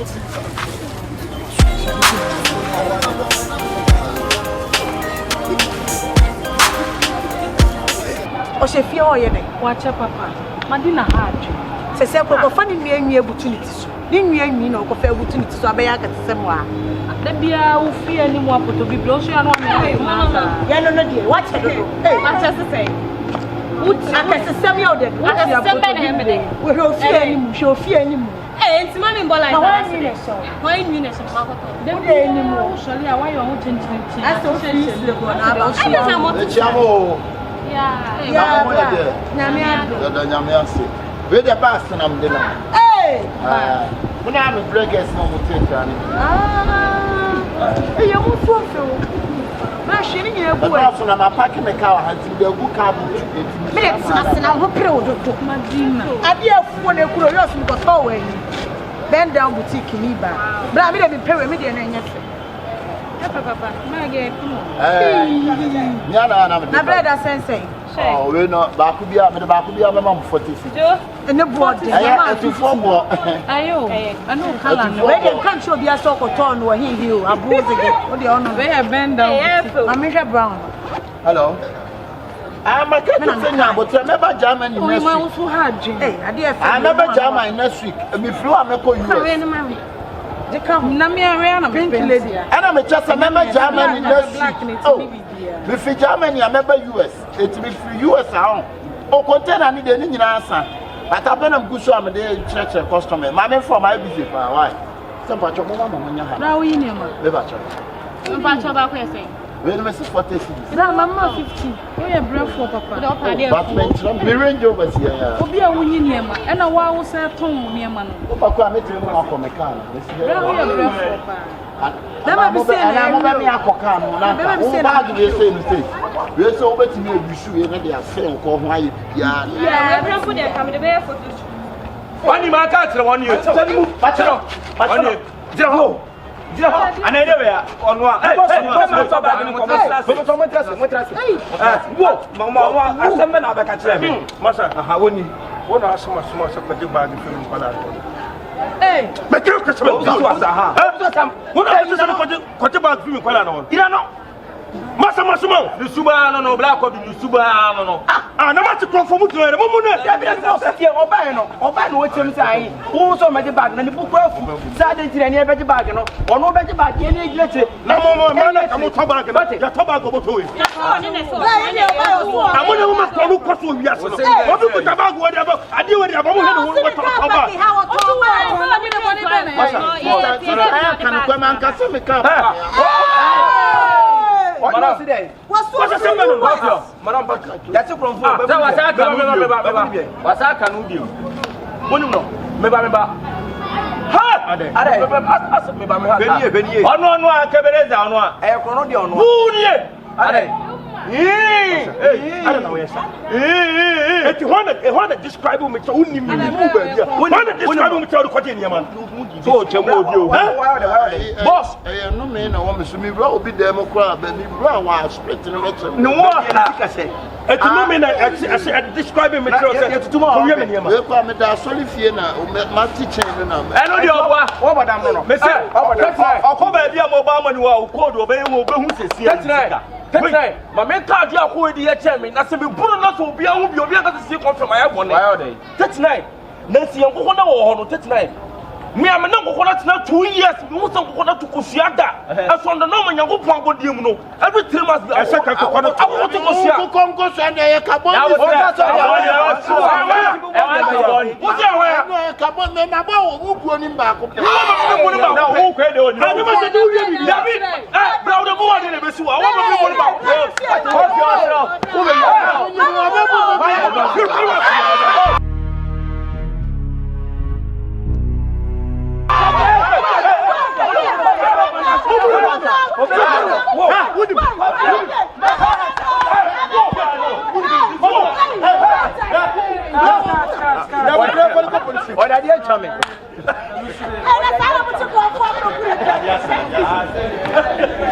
O shefia o ye ne. Wacha papa. Madina hard. Se ko fani mi enwie opportunity so. Didn't you mean no coffee to me to Sabayaka somewhere? The beer will fear any more to be blown. Yeah, no, dear. Watch it. Hey, what's just to say? I can send me out there. We will fear him, she'll fear him. Hey, it's money, but like 1 minute. 1 minute. The day anymore. Surely, why you want to change? I don't see Where the past and I'm dinner. Hey! When I'm a breakers, no more take hey, you're more fulfilled. Machine, you're but also I'm packing the car until the book car. Minutes, and I'm proud of Madina. I dear for the curiosity got away. Bend down boutique in Iba. But I made a pyramid and anything. Papa, my game. My brother sensei. Oh, we're not Bakubia, but the Bakubia, my mom 46. And the board, I know, Calan. Where they can't show the assault or turn or he you. I bought again. What the honor? They have been down. I'm Misha Brown. Hello. I'm a Catholic now, but remember Germany next week. I remember Germany next week. Before I make you. They come, Namia, pink lady. And I'm just a member Germany next week. Oh, before Germany, I remember US. It's before US. Oh, container need any answer. But I've been a good show. I'm a church customer. My for my visit. Why? Some patch of Mama. Now we need Some patch of our question. Wait a minute, 40 cities. Mamma 50. We are brave for Papa. But we range over here. We'll be a winning Yama, and a while was a tongue near man. Papa, I met him from a car. We are brave for Papa. Never be saying, I'm over me a cocan. Never say, I'm saying, we're so over to me. You should have their same call my yard. Yeah, I'm going to come to the bear for this. One man can't one year. And I never on one. Hey, but you Christmas was a Massa, the Suba, no black or the Suba, no. Ah, no matter from to the moment, Obano, what's him saying? Also, my bag, and the book of Saturday, and never the bag, or no better bag, any letter. No more man, I'm tobacco, but the tobacco to it. I'm one of my look for you. What do you about whatever? I do it. What's today? What's Madam Baka? That's a from what's I can do? When you know, remember. Ha! No, Akabenezer, I cannot do on I don't know. If you want to describe me to only me, want to describe me to the Quatin, man. So, boss, no man, I want to me, bro, be Democrat, but me, bro, was splitting the election. No more, I say. At the moment, I describe him tomorrow. I'm sorry, Fiona, my teacher. I know you're over them. I'll come back here, Obama, you are called obey who says, that's right. My men can't do a whole idea, chairman. I said, we put enough to be able to see from my one day. That's night. Nancy, I'm going to that's night. Me, I'm not 2 years. We want to Kusiada. As on the normal, you go you know. Every 3 months, I said, I want to go see a Congo and a carbon. What's your way? Carbon, my bow, who won him back. I want to do you. Brown the board in the Bessu. I want to go. What are you coming?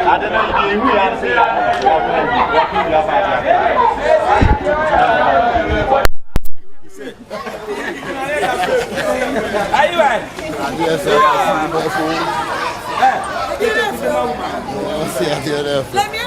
I don't know who Let me